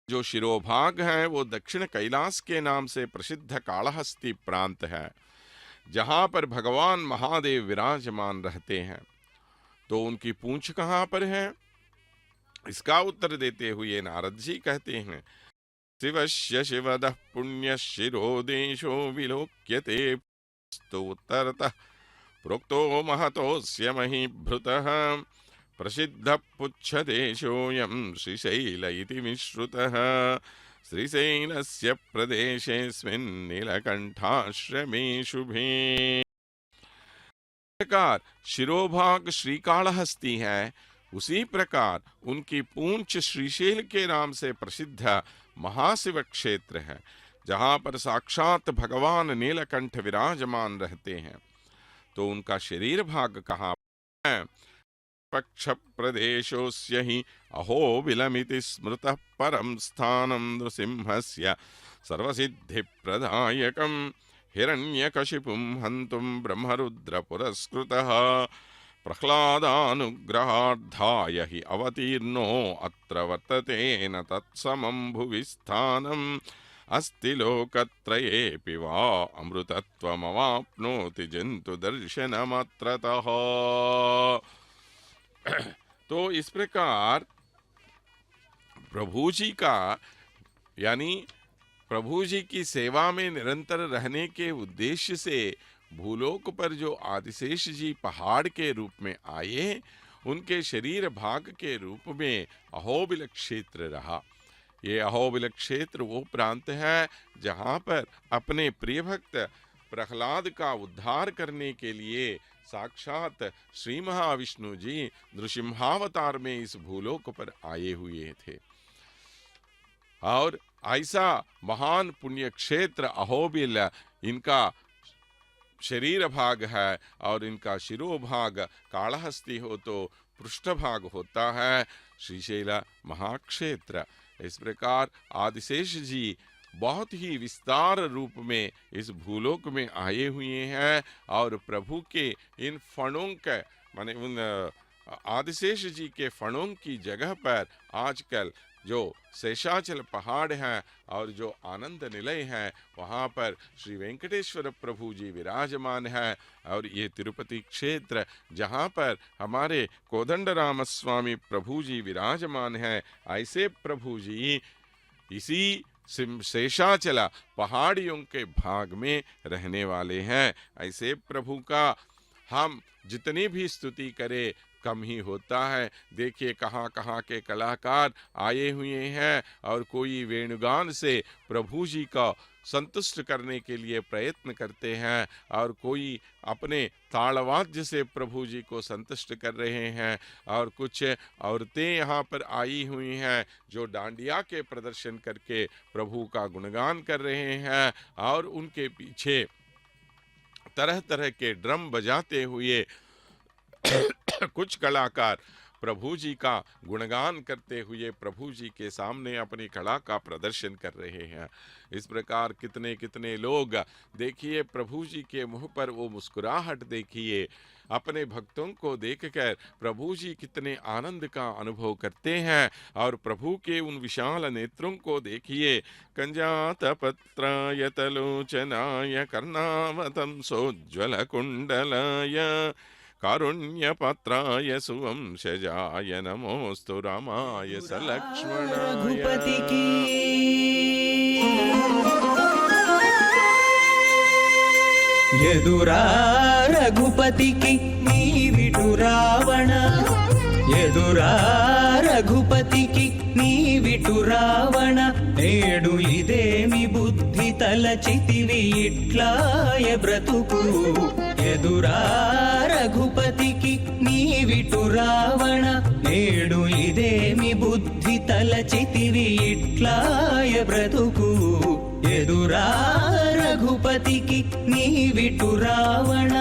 जो शिरोभाग है वो दक्षिण कैलाश के नाम से प्रसिद्ध कालहस्ती प्रांत है, जहां पर भगवान महादेव विराजमान रहते हैं। तो उनकी पूंछ कहां पर है? इसका उत्तर देते हुए नारद जी कहते हैं, शिवस्य शिवदः पुण्य शिरोदेशो विलोक्यते स्तोत्रतः प्रोक्तो महतोस्य महीभृतः प्रसिद्ध पुच्छदेशोऽयं श्रीशैल इति विश्रुतः श्रीशैलस्य प्रदेशेऽस्मिन् नीलकंठाश्रमे शुभे। प्रकार शिरोभाग श्रीकालहस्ती है, उसी प्रकार उनकी पूंछ श्रीशैल के नाम से प्रसिद्ध महाशिव क्षेत्र है, जहां पर साक्षात भगवान नीलकंठ विराजमान रहते हैं। तो उनका शरीर भाग कहाँ है? पक्ष प्रदेशोस्य हि अहोबिलमिति स्मृतः परम स्थानं नृसिंहस्य सर्वसिद्धिप्रदायकं हिरण्यकशिपुं हन्तुं ब्रह्मरुद्र पुरस्कृतः प्रह्लादानुग्रहार्थाय हि अवतीर्णो अत्र वर्तते न तत्समं भुवि स्थानम् अस्ति लोकत्रयेऽपि वा अमृतत्वमवाप्नोति जन्तु दर्शनमात्रतः। तो इस प्रकार प्रभु जी का यानी प्रभु जी की सेवा में निरंतर रहने के उद्देश्य से भूलोक पर जो आदिशेष जी पहाड़ के रूप में आए, उनके शरीर भाग के रूप में अहोबिल क्षेत्र रहा। ये अहोबिल क्षेत्र वो प्रांत है जहाँ पर अपने प्रिय भक्त प्रहलाद का उद्धार करने के लिए साक्षात श्री महाविष्णु जी नृसिंहावतार में इस भूलोक पर आए हुए थे। और ऐसा महान पुण्य क्षेत्र अहोबिल इनका शरीर भाग है, और इनका शिरोभाग कालहस्ती हो तो पृष्ठभाग होता है श्रीशैल महाक्षेत्र। इस प्रकार आदिशेष जी बहुत ही विस्तार रूप में इस भूलोक में आए हुए हैं, और प्रभु के इन फणों के माने उन आदिशेष जी के फणों की जगह पर आजकल जो शेषाचल पहाड़ है और जो आनंद निलय है, वहाँ पर श्री वेंकटेश्वर प्रभु जी विराजमान है। और ये तिरुपति क्षेत्र जहाँ पर हमारे कोदंडराम स्वामी प्रभु जी विराजमान है, ऐसे प्रभु जी इसी शेषाचला पहाड़ियों के भाग में रहने वाले हैं। ऐसे प्रभु का हम जितनी भी स्तुति करें कम ही होता है। देखिए कहाँ कहाँ के कलाकार आए हुए हैं और कोई वेणुगान से प्रभु जी का संतुष्ट करने के लिए प्रयत्न करते हैं और कोई अपने ताड़वाद्य से प्रभु जी को संतुष्ट कर रहे हैं और कुछ औरतें यहाँ पर आई हुई हैं जो डांडिया के प्रदर्शन करके प्रभु का गुणगान कर रहे हैं और उनके पीछे तरह तरह के ड्रम बजाते हुए कुछ कलाकार प्रभु जी का गुणगान करते हुए प्रभु जी के सामने अपनी कला का प्रदर्शन कर रहे हैं। इस प्रकार कितने कितने लोग, देखिए प्रभु जी के मुंह पर वो मुस्कुराहट देखिए, अपने भक्तों को देखकर प्रभु जी कितने आनंद का अनुभव करते हैं और प्रभु के उन विशाल नेत्रों को देखिए। कंजात पत्राय तलोचनाय कर्णावतं सोज्ज्वल कुंडलाय कारुण्य पत्राय सुवंशजाय नमोस्तु रामाय सलक्ष्मणाय। रघुपति की ఎదురా రఘుపతికి నీవిటు రావణ, ఎదురా రఘుపతికి నీవిటు రావణ, నేడు ఇదేమి బుద్ధి తలచితివి ఇట్లాయ బ్రతుకు, ఎదురా రఘుపతికి నీవిటు రావణ, నేడు ఇదేమి బుద్ధి తలచితివి ఇట్లాయ బ్రతుకు, ఎదురా రఘుపతికి నీవిటు రావణ.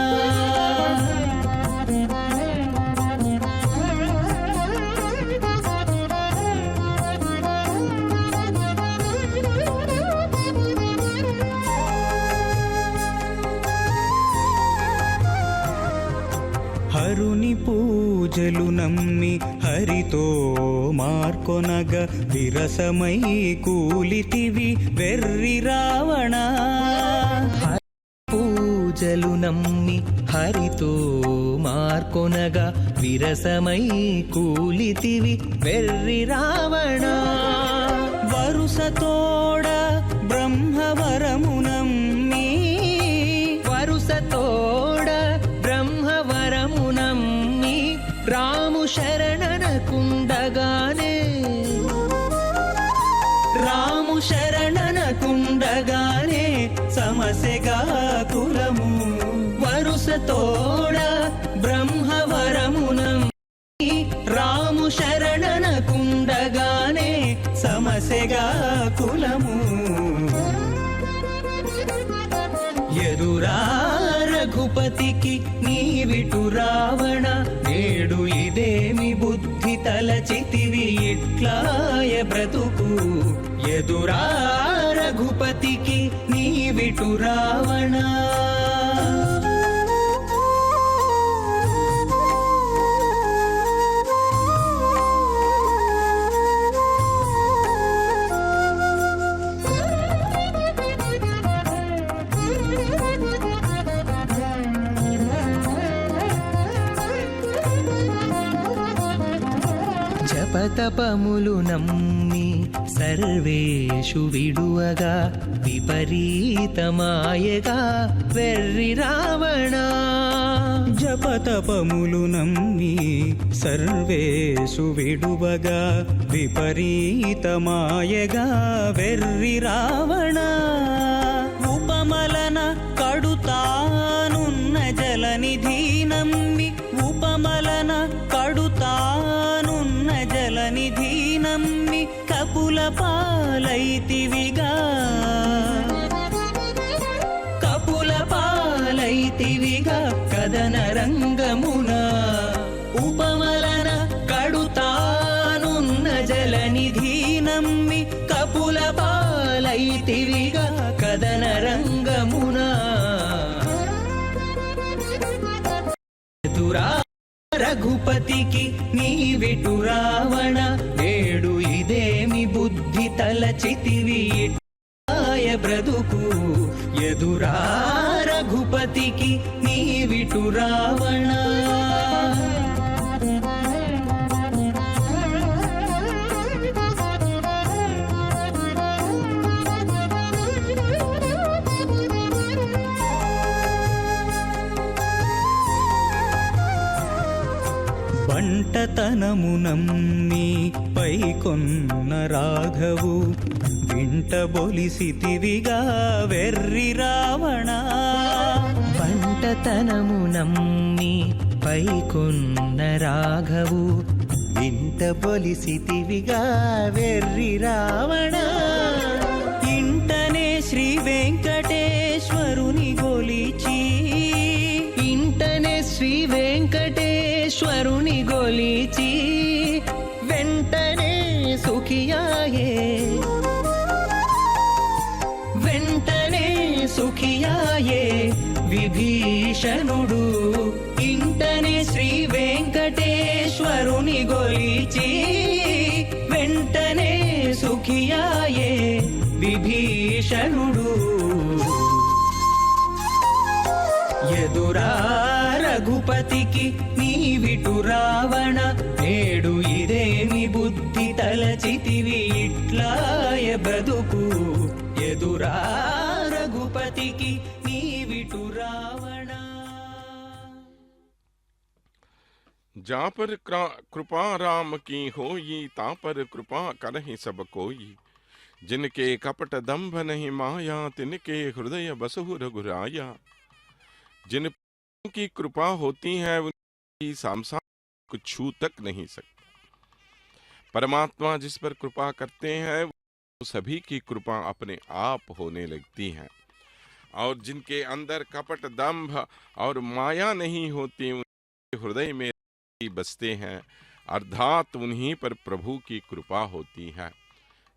హరుని పూజలు నమ్మి హరితో మార్కొనగ విరసమై కూలితివి వెర్రి రావణ, పూజలు నమ్మి హరితో మార్కొనగా విరసమై కూలితివి వెర్రి రావణ, వరుసతోడ బ్రహ్మవరమునమ్మి, వరుసతోడ బ్రహ్మవరమునమ్మి రాము శరణనకుండగానే, రాము శరణనకుండగానే సమసెగా కులము, వరుసతోడ బ్రహ్మవరమునమ్మి రాము శరణనకుండగానే సమసెగా కులము, ఎదురా రఘుపతికి నీవిటు రావణ, నేడు ఇదేమి బుద్ధి తలచితివి ఇట్లాయ బ్రతుకు, ఎదురా రఘుపతికి నీవిటు రావణ. జపతపములు నమ్మి సర్వేషు విడువగా విపరీతమాయగా వెర్రి రావణ, జపతపములు నమ్మి సర్వేషు విడువగా విపరీతమాయగా వెర్రి రావణ, ఉపమలన కడుతానున్న జలనిధి నమ్మి, ఉపమలన కడుతానున్న జలనిధి నమ్మి కపుల పాలైతివిగా, కపుల పాలైతివిగా కదన రంగమున, ఉపమలన కడుతానున్న జలనిధి నమ్మి కపుల పాలైతివిగా కదన రంగమున, ఎదురా రఘుపతికి నీవిటు రావణ, నేడు ఇదేమి బుద్ధి తలచితివి ఇట్లాయ బ్రతుకు, ఎదురా రఘుపతికి నీవిటు రావణ. బంటతనమునమ్మి పైకొన్న రాఘవు వింట బొలిసితివిగా వెర్రి రావణ. పంటతనమునమ్మి పైకొన్న రాఘవు వింట బొలిసితివిగా వెర్రి రావణ. ఇంటనే శ్రీ వెంకటేశ్వరుని గొలిచి ఇంటనే శ్రీ వెంకటేశ్వరుని గొలిచి వెంటనే సుఖియాయే వెంటనే సుఖియాయే విభీషణుడు. ఇంటనే శ్రీ వెంకటేశ్వరుని గొలిచి వెంటనే సుఖియాయే విభీషణుడు. ఎదురా రఘుపతికి నీవిటు రావణ, నేడు ఇదేమి బుద్ధి తలచితివి ఇట్లాయ బ్రతుకు. ఎదురా రఘుపతికి నీవిటు రావణ. जा पर कृपा राम की होई, ता पर कृपा करहि सब कोई। जिनके कपट दंभ नहीं माया, तिनके हृदय बसहु रघुराया। जिन की कृपा होती है उनकी सांसार को छू तक नहीं सकता। परमात्मा जिस पर कृपा करते हैं वो सभी की कृपा अपने आप होने लगती है। और जिनके अंदर कपट दंभ और माया नहीं होती उनके हृदय में बसते हैं, अर्थात उन्हीं पर प्रभु की कृपा होती है।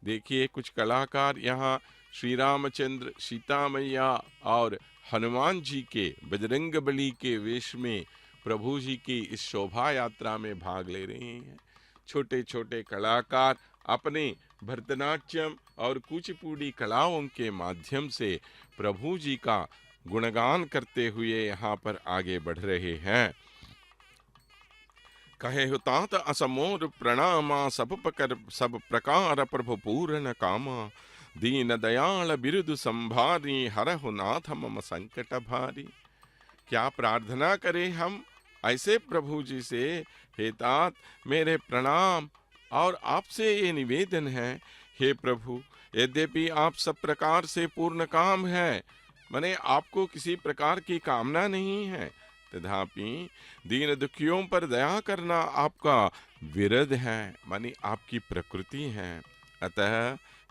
देखिए कुछ कलाकार यहाँ श्री रामचंद्र, सीता मैया और हनुमान जी के बजरंगबली के वेश में प्रभु जी की इस शोभा यात्रा में भाग ले रहे हैं। छोटे छोटे कलाकार अपने भरतनाट्यम और कुचिपुड़ी कलाओं के माध्यम से प्रभु जी का गुणगान करते हुए यहाँ पर आगे बढ़ रहे हैं। कहे हुतात असमोर प्रणामा, सब प्रकार प्रभु पूर्ण कामा। दीन दयाल बिरुद संभारी, हरहु नाथ मम संकट भारी। क्या प्रार्थना करें हम ऐसे प्रभु जी से। हे तात मेरे प्रणाम और आपसे ये निवेदन है, हे प्रभु यद्यपि आप सब प्रकार से पूर्ण काम है, माने आपको किसी प्रकार की कामना नहीं है, तथापि दीन दुखियों पर दया करना आपका विरध है, मानी आपकी प्रकृति है। अतः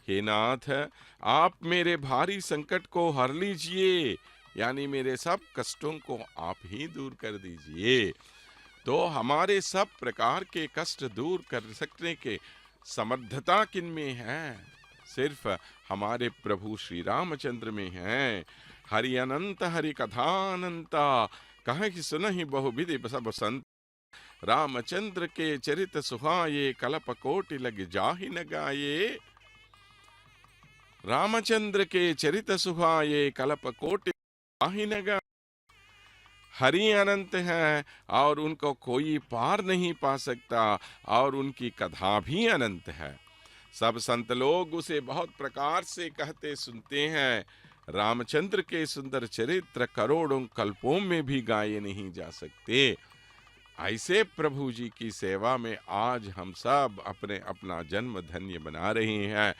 हे नाथ आप मेरे भारी संकट को हर लीजिए, यानी मेरे सब कष्टों को आप ही दूर कर दीजिए। तो हमारे सब प्रकार के कष्ट दूर कर सकने के समर्थता किन में है? सिर्फ हमारे प्रभु श्री रामचंद्र में है। हरि अनंत हरि कथा अनंता, कहि सुनहि बहुविधि सब संत। रामचंद्र के चरित सुहाये, कलप कोटि लग जाहि न गाये। रामचंद्र के चरित सुहाये, कलप कोटि जाहि न गाये। हरि अनंत है और उनको कोई पार नहीं पा सकता, और उनकी कथा भी अनंत है। सब संत लोग उसे बहुत प्रकार से कहते सुनते हैं। रामचंद्र के सुंदर चरित्र करोड़ों कल्पों में भी गाए नहीं जा सकते। ऐसे प्रभु जी की सेवा में आज हम सब अपने अपना जन्म धन्य बना रहे हैं।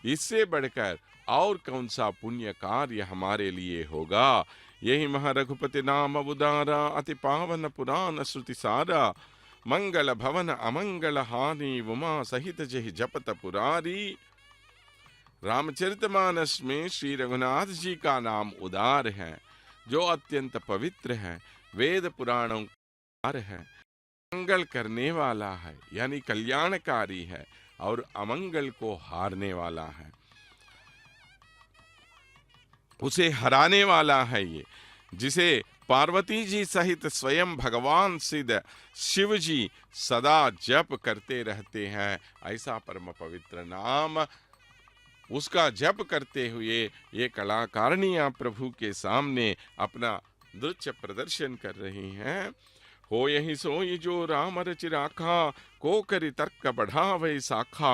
इससे बढ़कर और कौन सा पुण्य कार्य हमारे लिए होगा। यही महारघुपति नाम उदारा, अति पावन पुराण श्रुति सारा। मंगल भवन अमंगल हानि, उमा सहित जहि जपत पुरारी। रामचरितमानस में श्री रघुनाथ जी का नाम उदार है, जो अत्यंत पवित्र है, वेद पुराणों का है, मंगल करने वाला है यानी कल्याणकारी है, और अमंगल को हारने वाला है, उसे हराने वाला है। ये जिसे पार्वती जी सहित स्वयं भगवान सिद्ध शिव जी सदा जप करते रहते हैं, ऐसा परम पवित्र नाम उसका जप करते हुए ये कलाकारिणियां प्रभु के सामने अपना नृत्य प्रदर्शन कर रही हैं। हो यही सोई जो राम रचि राखा, को करि तर्क बढ़ावै साखा।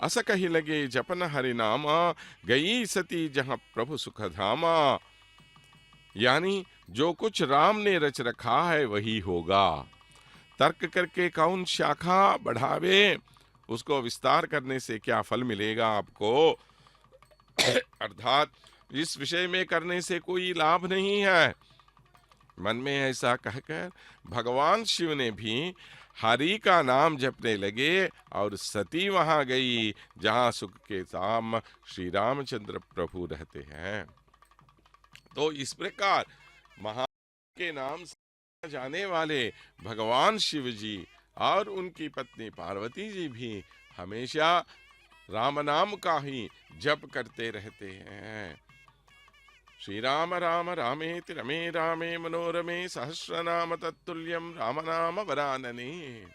अस कहि लगे जपन हरि नामा, गई सती जहां प्रभु सुख धामा। यानी जो कुछ राम ने रच रखा है वही होगा। तर्क करके कौन शाखा बढ़ावे, उसको विस्तार करने से क्या फल मिलेगा आपको। अर्थात इस विषय में करने से कोई लाभ नहीं है। मन में ऐसा कहकर भगवान शिव ने भी हरि का नाम जपने लगे और सती वहां गई जहां सुख के धाम श्री रामचंद्र प्रभु रहते हैं। तो इस प्रकार महा के नाम से जाने वाले भगवान शिव जी और उनकी पत्नी पार्वती जी भी हमेशा राम नाम का ही जप करते रहते हैं। श्री राम राम रामेति रमे रामे मनोरमे सहस्रनाम तत्तुल्यम राम नाम वरानने।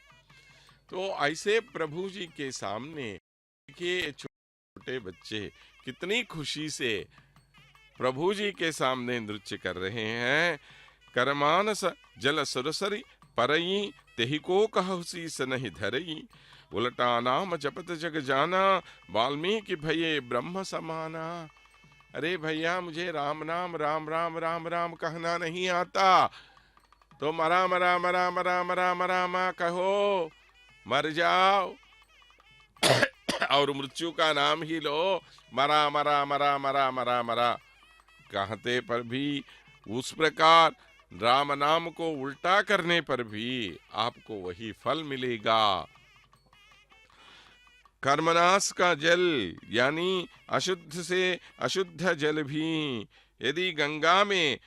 तो ऐसे प्रभु जी के सामने देखिए छोटे बच्चे कितनी खुशी से प्रभु जी के सामने नृत्य कर रहे हैं। करमानस जल सुरसरी परई तेहि को कहसी सनहि धरई, उलटा नाम जपत जग जाना वाल्मीकि भये ब्रह्म समाना। अरे भैया मुझे राम नाम राम राम राम राम कहना नहीं आता, तो मरा मरा मरा मरा मरा मरा मा कहो, मर जाओ और मृत्यु का नाम ही लो। मरा मरा मरा मरा मरा मरा कहते पर भी, उस प्रकार राम नाम को उल्टा करने पर भी आपको वही फल मिलेगा। कर्मनाश का जल यानी अशुद्ध से अशुद्ध जल भी यदि गंगा में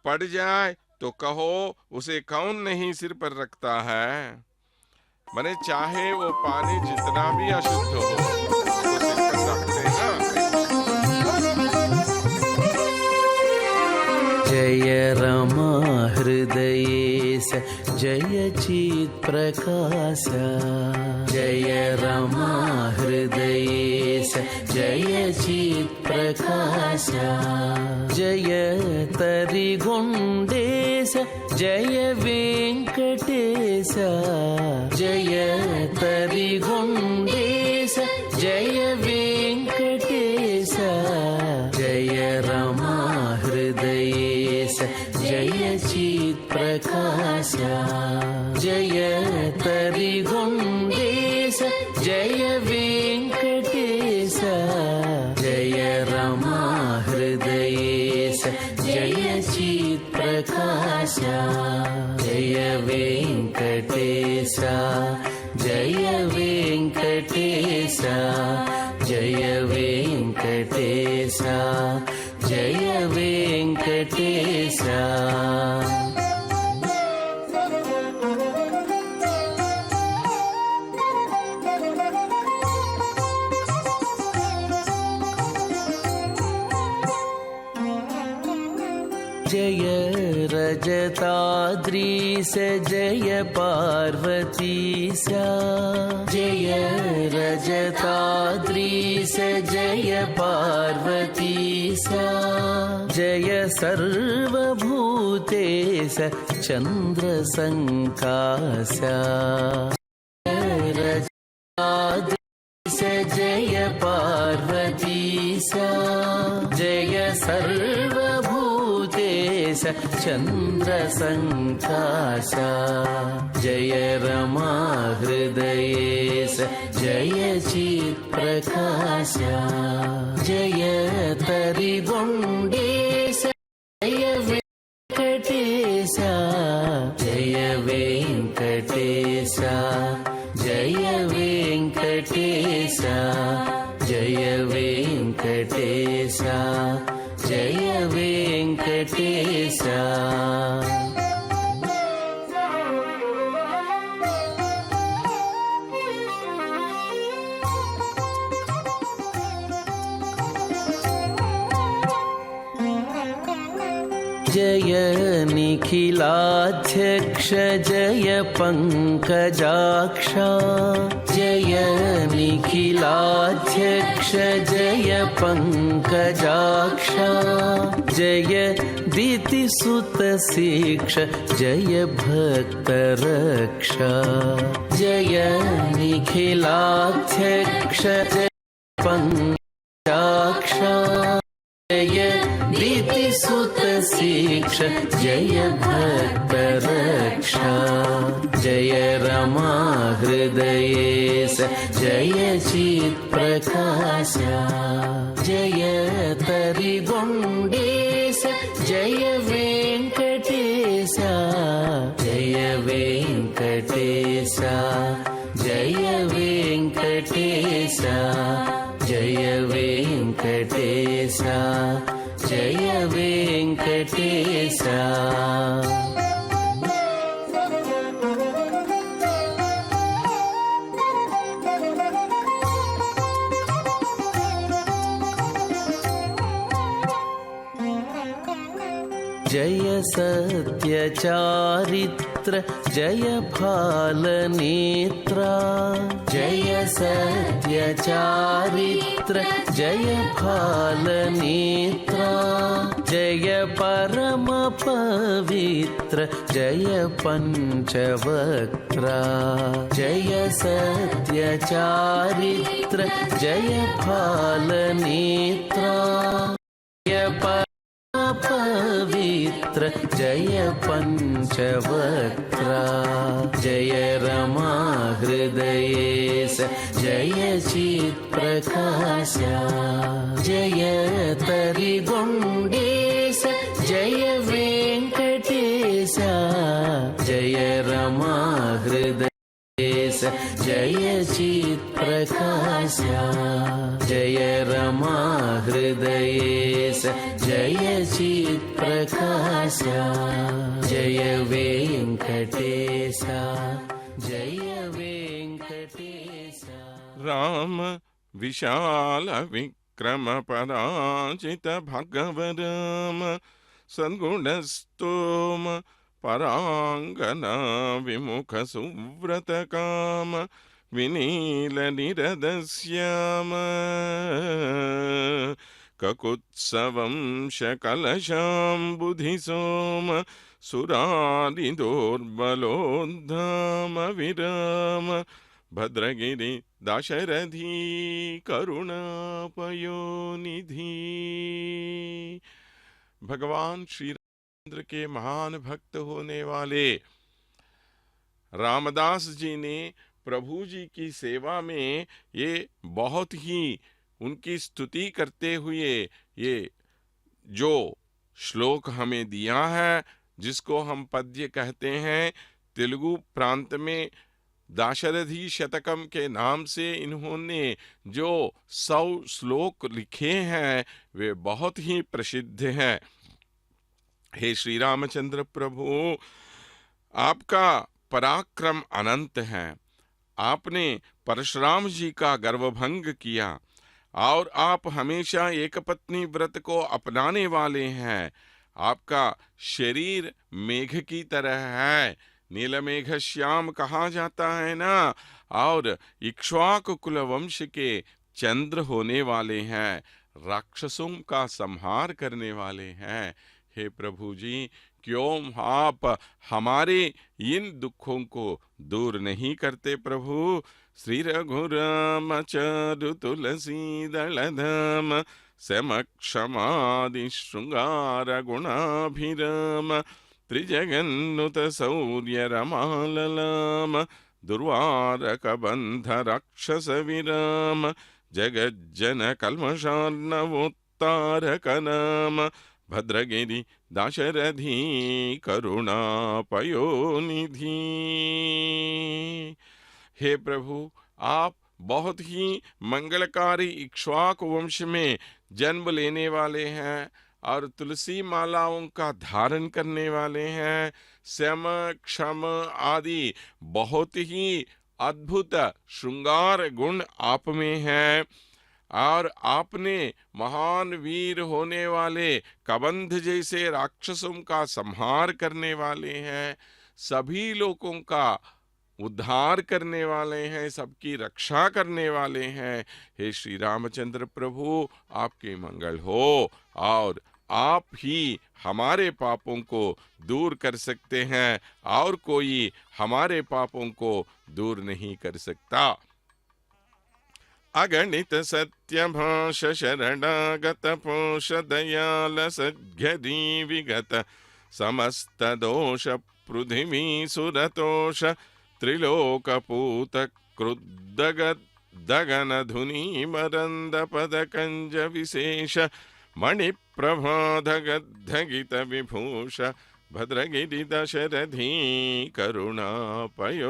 पड़ जाए तो कहो उसे कौन नहीं सिर पर रखता है। मने चाहे वो पानी जितना भी अशुद्ध हो उसको सिर पर रखते हैं। जय रमा हृदयेश जय चित् प्रकाश, जय रमा हृदयेश जय चित् प्रकाश, जय तरिगुण्डेश जय वेङ्कटेश, जय तरिगुण्डेश जय वेङ्कटेश, जय रमा हृदयेश जय चित् प्रकाश, जय तरिगुण्डेश जय वेङ्कटेश, जय रमा हृदयेश जय चित् प्रकाश, जय वेङ्कटेश जय वेङ्कटेश, जय वेङ्कटेश जय वेङ्कटेश। जय रजताद्रीश जय पार्वतीश, जय रजताद्रीश जय पार्वतीश, जय सर्वभूतेश चन्द्र संकाश, जय रजताद्रीश जय पार्वतीश, जय सर्वभूतेश चन्द्र संकाश, जय रमा हृदयेश जय चित् प्रकाश, जय तरिगुण्डेश जय वेङ्कटेश, जय वेङ्कटेश जय वेङ्कटेश, जय वेङ्कटेश जय वेङ्कटेश। जय निखिलाध्यक्ष जय पंकजाक्ष, जय निखिलाध्यक्ष जय पंकजाक्ष, जय दितिसुत शिक्ष जय भक्तरक्ष, जय निखिलाध्यक्ष जय पंकजाक्ष, जय दीतिसुत शिक्ष जय भक्त रक्षा जय रमा हृदयेश जय चित् प्रकाश जय तरिगुण्डेश जय वेङ्कटेश जय वेङ्कटेश जय वेङ्कटेश जय वेङ्कटेश जय वेङ्कटेश जय सत्य चारित्र जय फालनेत्रा जय सत्य चारित्र जय फालनेत्रा जय परम पवित्र जय पंचवक्त्रा जय सत्य चारित्र जय फालनेत्रा जय पवित्र जय पंचवक्त्रा जय रमा हृदयेश जय चित् प्रकाश जय तरिगुण्डेश जय वेङ्कटेश जय रमा हृदयेश जय चित् प्रकाश जय रमा हृदयेश जय चित् प्रकाश जय वेङ्कटेश जय वेङ्कटेश राम विशाल विक्रम पराजित भगवराम सद्गुणस्तोम परांगना विमुख सुव्रत काम विनील निरदस्याम ककुत्सवंशकलशाम्बुधि सोम सुरादिदोर्बलोद्धाम विराम भद्रगिरि दाशरथी करुणापयोनिधि। भगवान श्री रामचंद्र के महान भक्त होने वाले रामदास जी ने प्रभु जी की सेवा में ये बहुत ही उनकी स्तुति करते हुए ये जो श्लोक हमें दिया है, जिसको हम पद्य कहते हैं, तेलुगु प्रांत में दाशरथी शतकम के नाम से इन्होंने जो 100 श्लोक लिखे हैं वे बहुत ही प्रसिद्ध हैं। हे श्री रामचंद्र प्रभु, आपका पराक्रम अनंत है। आपने परशुराम जी का गर्वभंग किया और आप हमेशा एक पत्नी व्रत को अपनाने वाले हैं। आपका शरीर मेघ की तरह है, नीलमेघ श्याम कहा जाता है ना, और इक्ष्वाकु कुल वंश के चंद्र होने वाले हैं, राक्षसों का संहार करने वाले हैं। हे प्रभु जी, क्यों आप हमारे इन दुखों को दूर नहीं करते प्रभु। श्री रघुरामचारु तुलसी दलधाम समक्षमादि श्रृंगार गुणाभिराम त्रिजगन्नुत शौर्य रमाललाम दुर्वारक बंध राक्षस विराम जगज्जन कल्मषार्णवोत्तारक नाम भद्रगिरि दाशरथी करुणापयोनिधि। हे प्रभु, आप बहुत ही मंगलकारी इक्ष्वाकु वंश में जन्म लेने वाले हैं और तुलसी मालाओं का धारण करने वाले हैं। श्याम क्षम आदि बहुत ही अद्भुत श्रृंगार गुण आप में हैं और आपने महान वीर होने वाले कबंध जैसे राक्षसों का संहार करने वाले हैं, सभी लोगों का उद्धार करने वाले हैं, सबकी रक्षा करने वाले हैं। हे श्री रामचंद्र प्रभु, आपके मंगल हो और आप ही हमारे पापों को दूर कर सकते हैं और कोई हमारे पापों को दूर नहीं कर सकता। अगणित सत्यभाष शरणागत पोष दयाल सद्गरी विगत समस्त दोष पृथिवी सुरतोष त्रिलोकपूत क्रुद्धगत दगन धुनी मरंद पद कंज विशेष मणिप्रभाधगद्धित विभूष भद्रगिरि दशरथी करुणापयोनिधि।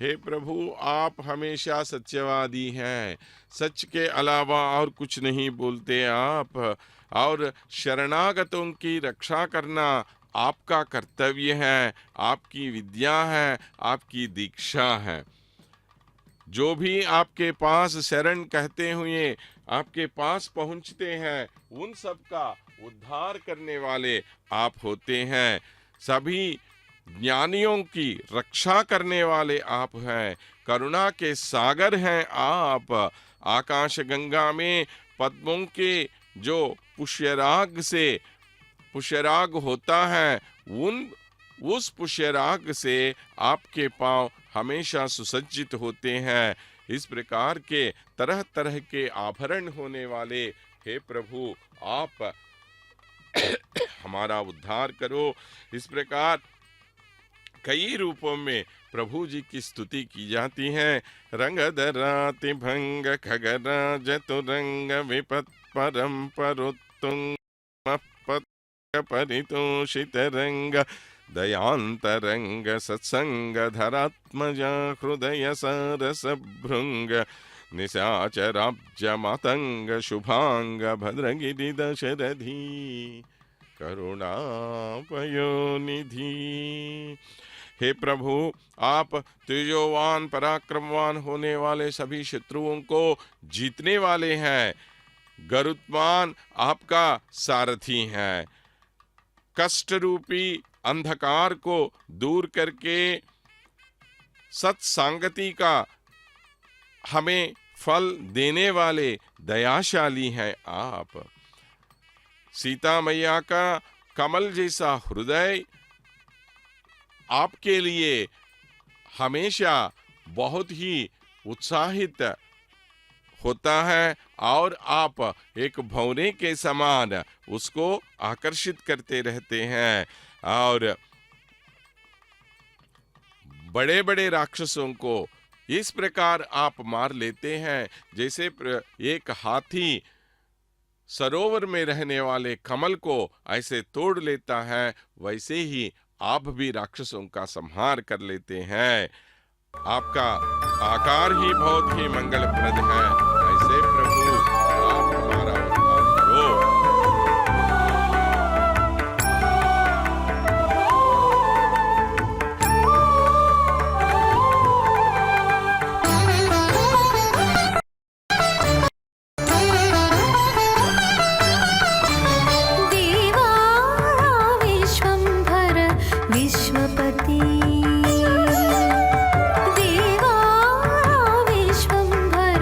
हे प्रभु, आप हमेशा सत्यवादी हैं, सच के अलावा और कुछ नहीं बोलते आप, और शरणागतों की रक्षा करना आपका कर्तव्य है, आपकी विद्या है, आपकी दीक्षा है। जो भी आपके पास शरण कहते हुए आपके पास पहुंचते हैं, उन सब का उद्धार करने वाले आप होते हैं। सभी ज्ञानियों की रक्षा करने वाले आप हैं, करुणा के सागर हैं आप। आकाश गंगा में पद्मों के जो पुष्यराग होता है, उस पुष्यराग से आपके पांव हमेशा सुसज्जित होते हैं। इस प्रकार के तरह तरह के आभरण होने वाले हे प्रभु, आप हमारा उद्धार करो। इस प्रकार कई रूपों में प्रभु जी की स्तुति की जाती है। रंग दराति भंग खगराज तुरंग विपत परम परुत्तुंग परितोषित रंग दयांतरंग सत्संग धरात्मजा हृदय सरस भृंग निशाचराब्ज मातंग शुभांग भद्रगिरि दशरथी करुणापयोनिधि। हे प्रभु, आप तेजोवान पराक्रमवान होने वाले सभी शत्रुओं को जीतने वाले हैं। गरुत्मान आपका सारथी है। कष्ट रूपी अंधकार को दूर करके सत्संगति का हमें फल देने वाले दयाशाली हैं आप। सीता मैया का कमल जैसा हृदय आपके लिए हमेशा बहुत ही उत्साहित होता है, और आप एक भंवरे के समान उसको आकर्षित करते रहते हैं, और बड़े बड़े राक्षसों को इस प्रकार आप मार लेते हैं जैसे एक हाथी सरोवर में रहने वाले कमल को ऐसे तोड़ लेता है, वैसे ही आप भी राक्षसों का संहार कर लेते हैं। आपका आकार ही बहुत ही मंगलप्रद है। ऐसे प्रभु, आप हमारा उद्धार करो। देवा विश्वंभर विश्वपति, देवा विश्वंभर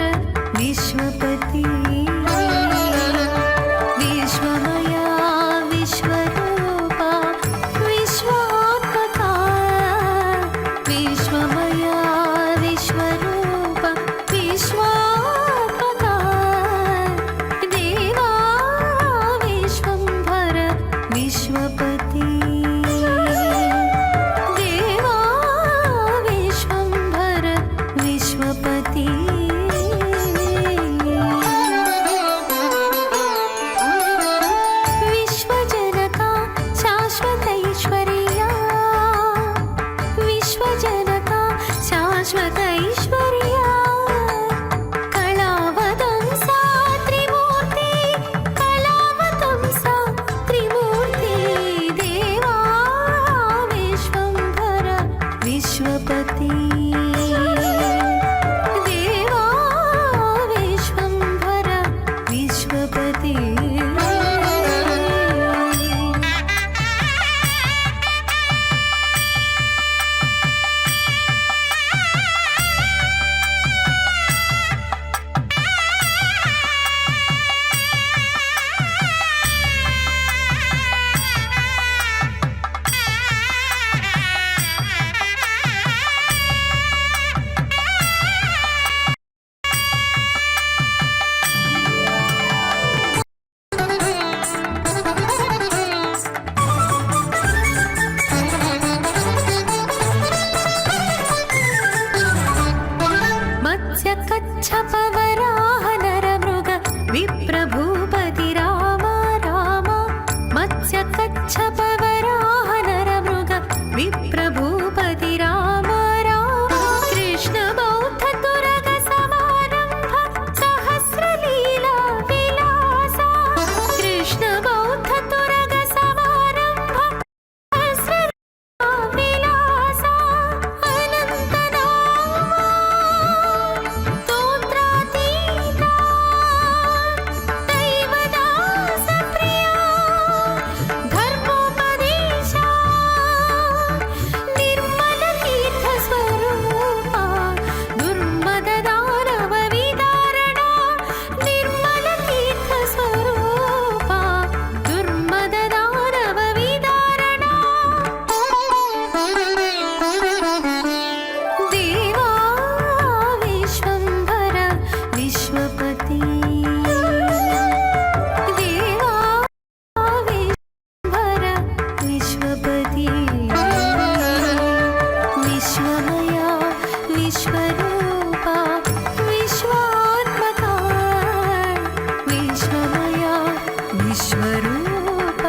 विश्वरूप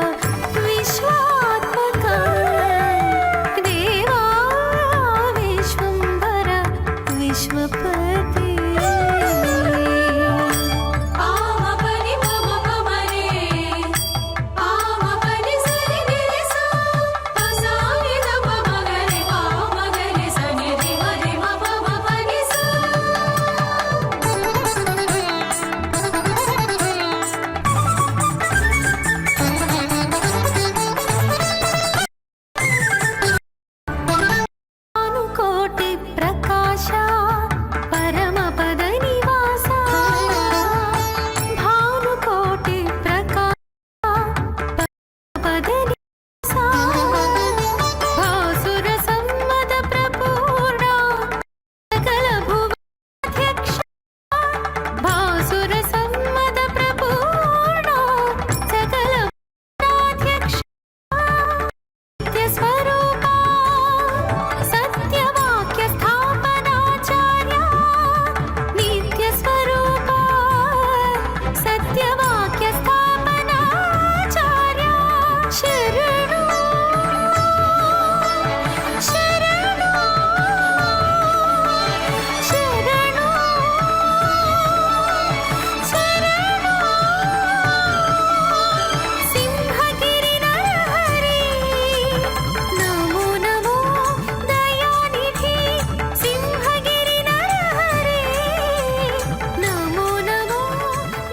विश्वात्मक देवा विश्वंभर विश्वपति अनुकोटि प्रकाश परमपद निवास भानुकोटि प्रकाश परमपद निवास भासुर सम्मद प्रपूर्ण सकल भुवनाध्यक्ष भासुर सम्मद प्रपूर्ण सकल भुवनाध्यक्ष नित्यस्वरूपा सत्यवाक्य स्थापनाचार्य नित्यस्वरूपा सत्यवाक्य स्थापनाचार्य शरणु शरणु शरणु शरणु सिंहगिरि नरहरि नमो नमो दयानिधि सिंहगिरि नरहरि नमो नमो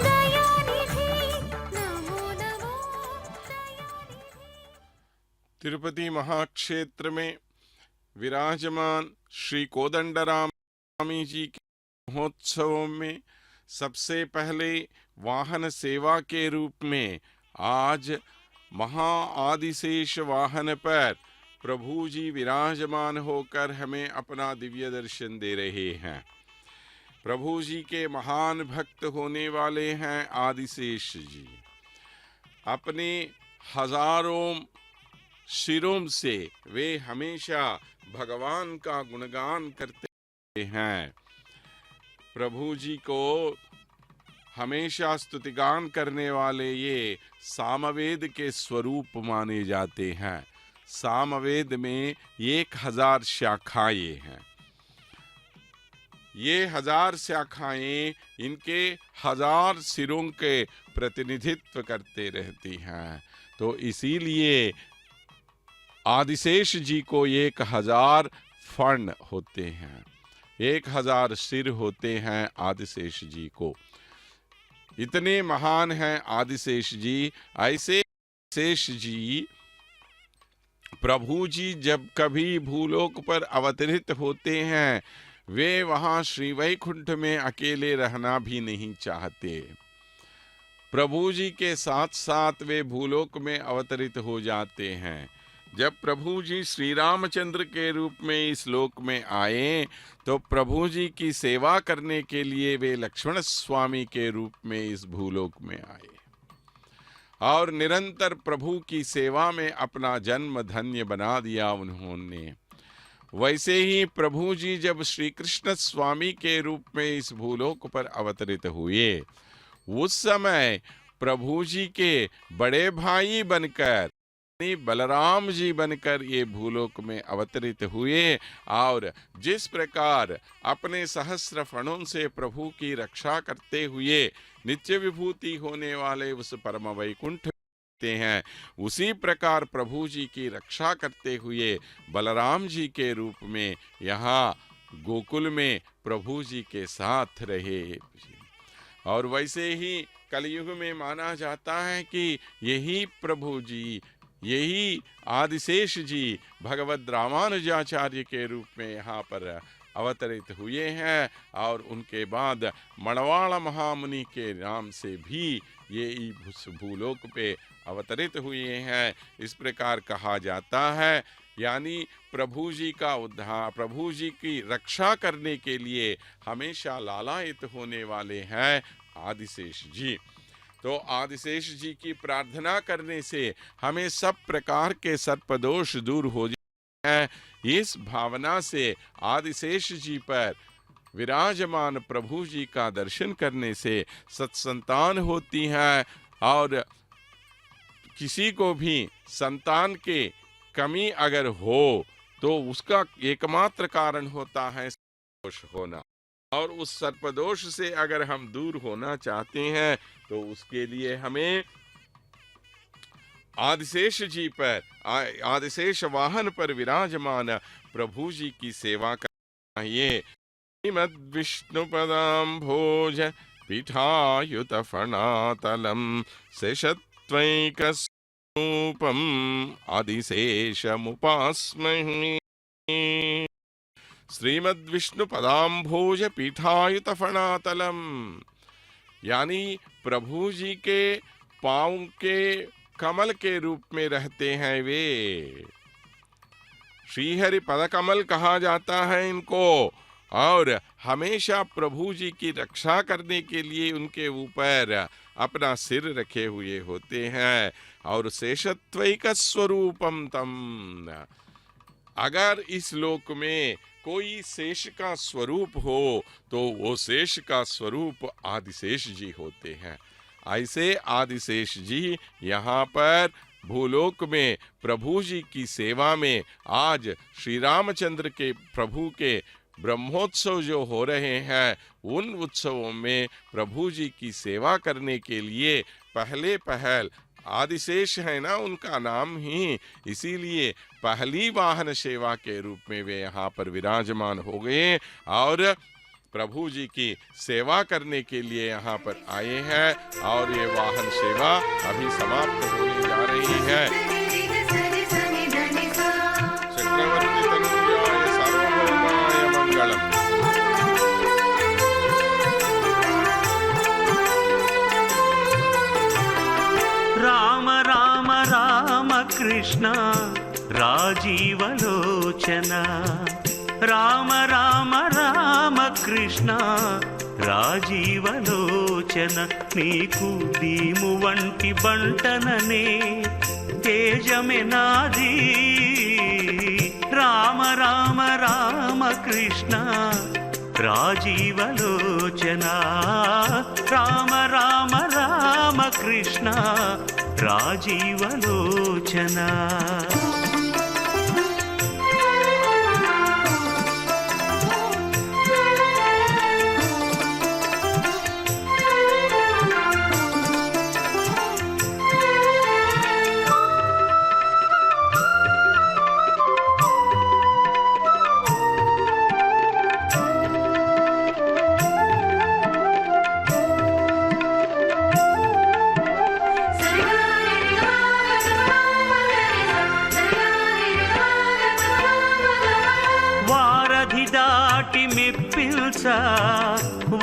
दयानिधि नमो नमो दयानिधि। तिरुपति महाक्षेत्र में विराजमान श्री कोदंडराम स्वामी जी के महोत्सवों में सबसे पहले वाहन सेवा के रूप में आज महा आदिशेष वाहन पर प्रभु जी विराजमान होकर हमें अपना दिव्य दर्शन दे रहे हैं। प्रभु जी के महान भक्त होने वाले हैं आदिशेष जी। अपने हजारों सिरों से वे हमेशा भगवान का गुणगान करते हैं। प्रभु जी को हमेशा स्तुतिगान करने वाले ये सामवेद के स्वरूप माने जाते हैं। सामवेद में 1000 शाखाएं हैं। ये 1000 शाखाएं इनके 1000 सिरों के प्रतिनिधित्व करते रहती हैं। तो इसीलिए आदिशेष जी को 1000 फण होते हैं, 1000 सिर होते हैं आदिशेष जी को। इतने महान हैं आदिशेष जी। ऐसे शेष जी प्रभु जी जब कभी भूलोक पर अवतरित होते हैं, वे वहां श्री वैकुंठ में अकेले रहना भी नहीं चाहते। प्रभु जी के साथ साथ वे भूलोक में अवतरित हो जाते हैं। जब प्रभु जी श्री रामचंद्र के रूप में इस लोक में आए तो प्रभु जी की सेवा करने के लिए वे लक्ष्मण स्वामी के रूप में इस भूलोक में आए और निरंतर प्रभु की सेवा में अपना जन्म धन्य बना दिया उन्होंने। वैसे ही प्रभु जी जब श्री कृष्ण स्वामी के रूप में इस भूलोक पर अवतरित हुए, उस समय प्रभु जी के बड़े भाई बनकर बलराम जी बनकर ये भूलोक में अवतरित हुए और जिस प्रकार अपने सहस्र फणों से प्रभु की रक्षा करते हुए नित्य विभूति होने वाले उस परम वैकुंठ हैं, उसी प्रकार प्रभु जी की रक्षा करते हुए बलराम जी के रूप में यहाँ गोकुल में प्रभु जी के साथ रहे। और वैसे ही कलयुग में माना जाता है कि यही प्रभु जी, यही आदिशेष जी भगवद रामानुजाचार्य के रूप में यहाँ पर अवतरित हुए हैं और उनके बाद मणवाल महामुनि के नाम से भी ये भूलोक पे अवतरित हुए हैं। इस प्रकार कहा जाता है, यानी प्रभु जी का उद्धार, प्रभु जी की रक्षा करने के लिए हमेशा लालायित होने वाले हैं आदिशेष जी। तो आदिशेष जी की प्रार्थना करने से हमें सब प्रकार के सर्पदोष दूर हो जाते हैं। इस भावना से आदिशेष जी पर विराजमान प्रभु जी का दर्शन करने से सत्संतान होती है और किसी को भी संतान के कमी अगर हो तो उसका एकमात्र कारण होता है सर्पदोष होना, और उस सर्पदोष से अगर हम दूर होना चाहते हैं तो उसके लिए हमें आदिशेष जी पर, आदिशेष वाहन पर विराजमान प्रभु जी की सेवा करना चाहिए। श्रीमद् विष्णु पदाम्भोज पीठायुत फणातलम शेषत्वैक रूपम आदिशेषमुपास्महे। श्रीमद् विष्णु पदाम्भोज पीठायुत फणातलम, यानी प्रभु जी के पांव के कमल के रूप में रहते हैं वे। श्रीहरि पद कमल कहा जाता है इनको, और हमेशा प्रभु जी की रक्षा करने के लिए उनके ऊपर अपना सिर रखे हुए होते हैं। और शेषत्वैक स्वरूपम तम, अगर इस लोक में कोई शेष का स्वरूप हो तो वो शेष का स्वरूप आदिशेष जी होते हैं। ऐसे आदिशेष जी यहाँ पर भूलोक में प्रभु जी की सेवा में, आज श्री रामचंद्र के प्रभु के ब्रह्मोत्सव जो हो रहे हैं उन उत्सवों में प्रभु जी की सेवा करने के लिए पहले पहल आदिशेष है ना उनका नाम ही, इसीलिए पहली वाहन सेवा के रूप में वे यहाँ पर विराजमान हो गए और प्रभु जी की सेवा करने के लिए यहाँ पर आए हैं। और ये वाहन सेवा अभी समाप्त होने जा रही है। चक्रवर्ती तनूजाय सार्वभौमाय मंगलम। राम राम राम कृष्ण राजीवलोचन, राम राम राम कृष्ण రాజీవలోచన, నీకు దీము వంటి బంటననే తేజమే నాది. రామ రామ రామ కృష్ణ రాజీవలోచన, రామ రామ రామ కృష్ణ రాజీవలోచన.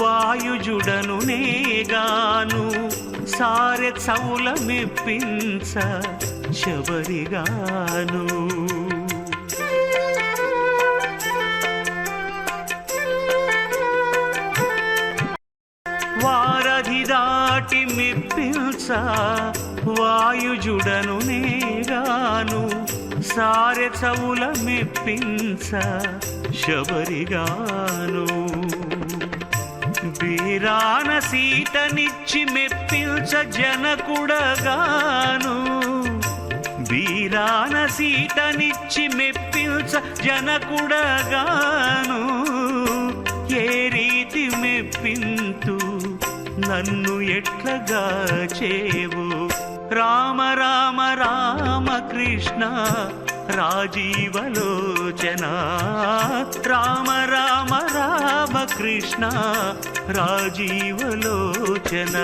వాయుజుడను నేగాను, సారె చౌల మెప్పించ శబరిగాను. వారధి దాటి మెప్పించ వాయుజుడను నేగాను, సారె చౌల మెప్పించ శబరిగాను. వీరాన సీతనిచ్చి మెప్పించ జనకుడగాను, వీరాన సీతనిచ్చి మెప్పించ జనకుడగాను. ఏ రీతి మెప్పింతు నన్ను ఎట్లగా చేవు. రామ రామ రామ కృష్ణ రాజీవలోచన, రామ రామ రామ కృష్ణ రాజీవలోచన.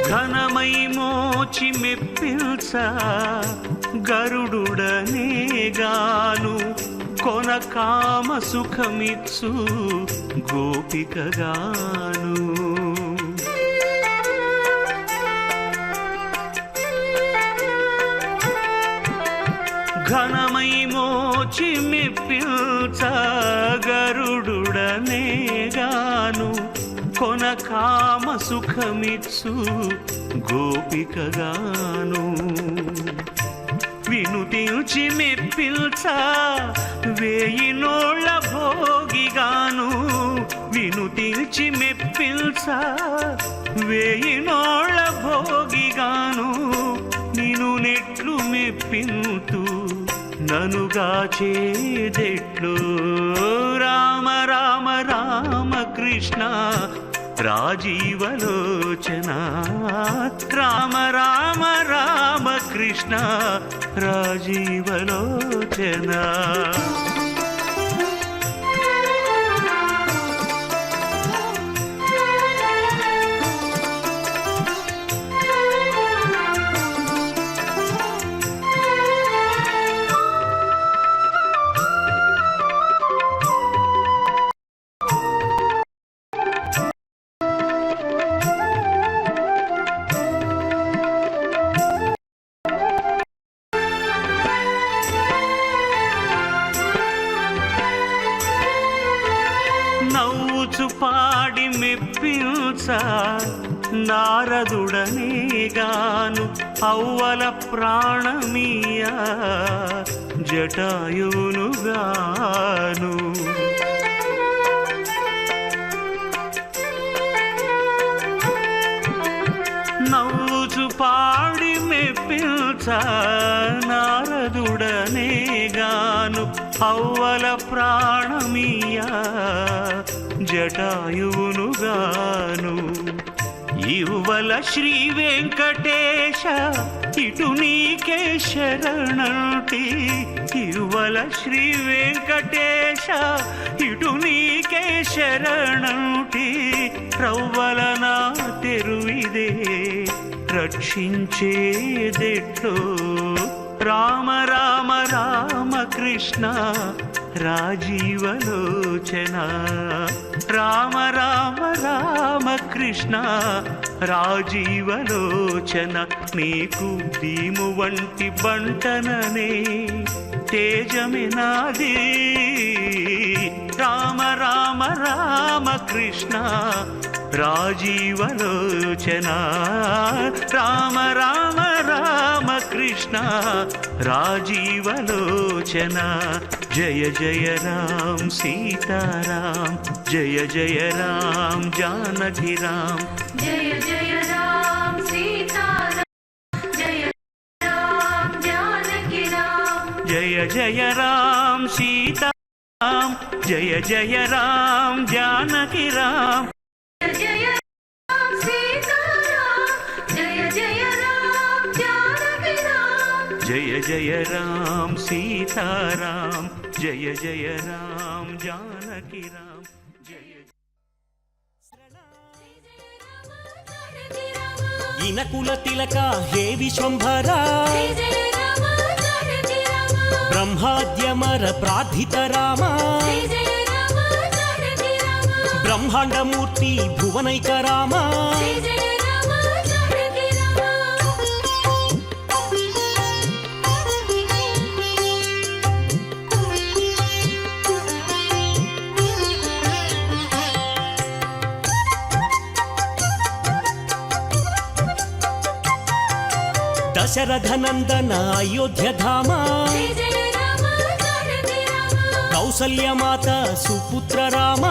ఘనమై మోచి మెప్పించ గరుడుడనేగాను, కొన కామ సుఖమిచ్చు గోపికగాను. ఘనమై మోచి మెప్పించ గరుడుడనేగాను, కొన కామ సుఖమిచ్చు గోపికగాను వినుతించి మెప్పిల్చ వేయి నోళ్ళ భోగిగాను వినుతించి మెప్పిల్చ వేయి నోళ్ళ భోగిగాను నిను నెట్లు మెప్పింతు ననుగా చేదెట్లు రామ రామ రామ కృష్ణ రాజీవలోచన రామ రామ రామ కృష్ణ రాజీవలోచన నవ్వుచు పాడి మెప్పించ నారదుడనేగాను అవ్వల ప్రాణమీయ జటాయునుగాను నవ్వుచు పాడి మెప్పించ నారదుడనేగాను అవ్వల ప్రాణమీయ జటాయువునుగాను ఇవ్వల శ్రీ వెంకటేశ ఇటు నీకే శరణంటి ఇవ్వల శ్రీ వెంకటేశ ఇటు నీకే శరణంటి రవ్వల నా తెరువిదే రక్షించేదెట్లో రామ రామ రామ కృష్ణ రాజీవలోచన రామ రామ రామ కృష్ణ రాజీవలోచన నీకు దీము వంటి బంటననే తేజమే నాది రామ రామ రామ కృష్ణ రాజీవలోచన రామ రామ రామ కృష్ణ రాజీవలోచన జయ జయ రామ్ సీతారాం జయ జయ రామ్ జానకి రామ్ జయ జయ రామ సీతారామ జయ రామ జానకి రామ జయ జయ రామ్ సీతారాం జయ జయ రామ్ జానకి రామ్ జయ రామ సీతారామ జయ జయ రామ జానకి రామ జయ జయ రామ్ సీతారాం జయ జయ రామ్ జానకి రామ్ జయ ఇనకుల తిలక హే విశ్వంభర బ్రహ్మాద్యమర ప్రార్థిత రామ బ్రహ్మాండమూర్తి భువనైక రామ దశరథ నందన అయోధ్య ధామ కౌసల్యమాత సుపుత్ర రామ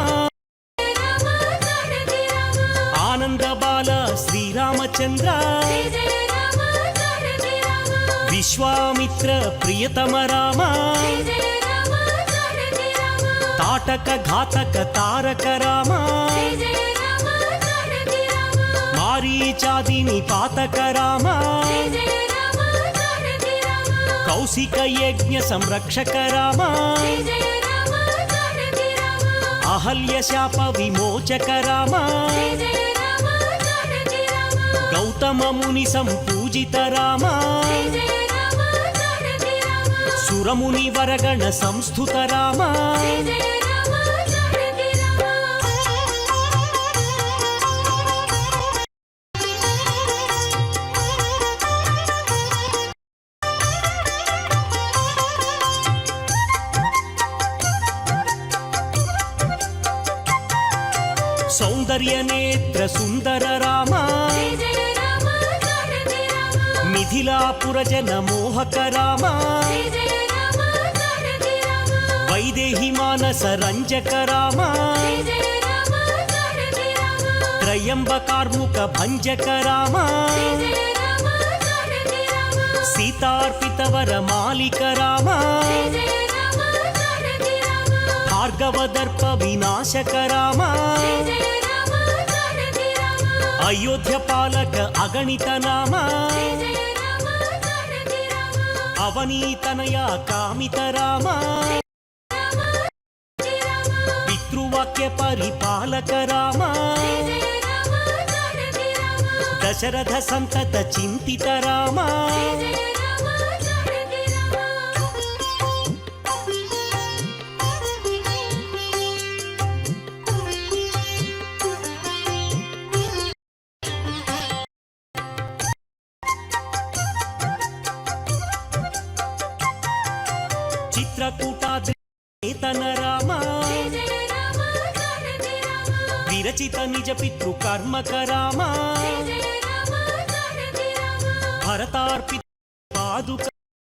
ఆనంద బాల శ్రీరామచంద్ర విశ్వామిత్ర ప్రియతమ రామ తాటక ఘాతక తారక రామ మారీచాదిని పాతక రామ కౌశిక యజ్ఞ సంరక్షక రామ అహల్య శాప విమోచక రామ గౌతమ ముని సంపూజిత రామ సురముని వరగణ సంస్థుత రామ సౌందర్య నేత్ర సుందర రామ జయ జయ రామ జానకి రామ మిథిలాపుర జన మోహక రామ జయ జయ రామ జానకి రామ వైదేహి మానస రంజక రామ జయ జయ రామ జానకి రామ త్రయంబకార్ముక భంజక రామ జయ జయ రామ జానకి రామ సీతార్పిత వర మాలిక రామ జయ జయ రామ జానకి రామ భార్గవ దర్ప వినాశక రామ జయ జయ రామ జానకి రామ అయోధ్య పాలక అగణిత నామ జయ జయ రామ జానకి రామ అవనీతనయ కామిత రామ పితృవాక్య పరిపాలక రామ జయ జయ రామ జానకి రామ దశరథ సంతత చింతిత రామ జయ జయ రామ జానకి రామ చిత్రకూటాద్రితన రామ జయ జయ రామ జానకి రామ విరచిత నిజ పితృకర్మక రామ జయ జయ రామ జానకి రామ భరతార్పిత పాదుక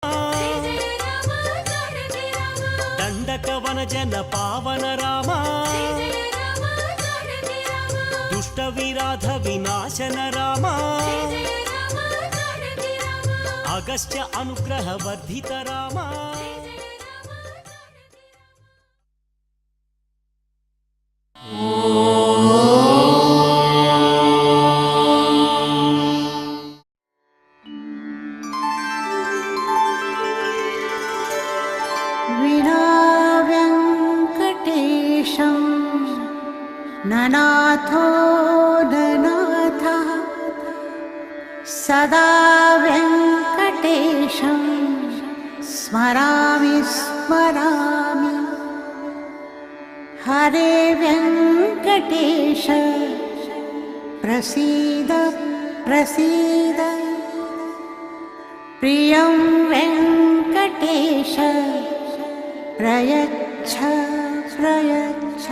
జయ జయ రామ జానకి రామ దండక వన జన పావన రామ జయ జయ రామ జానకి రామ దుష్ట విరాధ వినాశన రామ జయ జయ రామ జానకి రామ అగస్త్య అనుగ్రహ వర్ధిత రామ विना वेङ्कटेशं ननाथो ननाथः सदा वेङ्कटेशं स्मरामि स्मरामि हरे वेङ्कटेश प्रसीद प्रसीद प्रियं वेङ्कटेश प्रयच्छ प्रयच्छ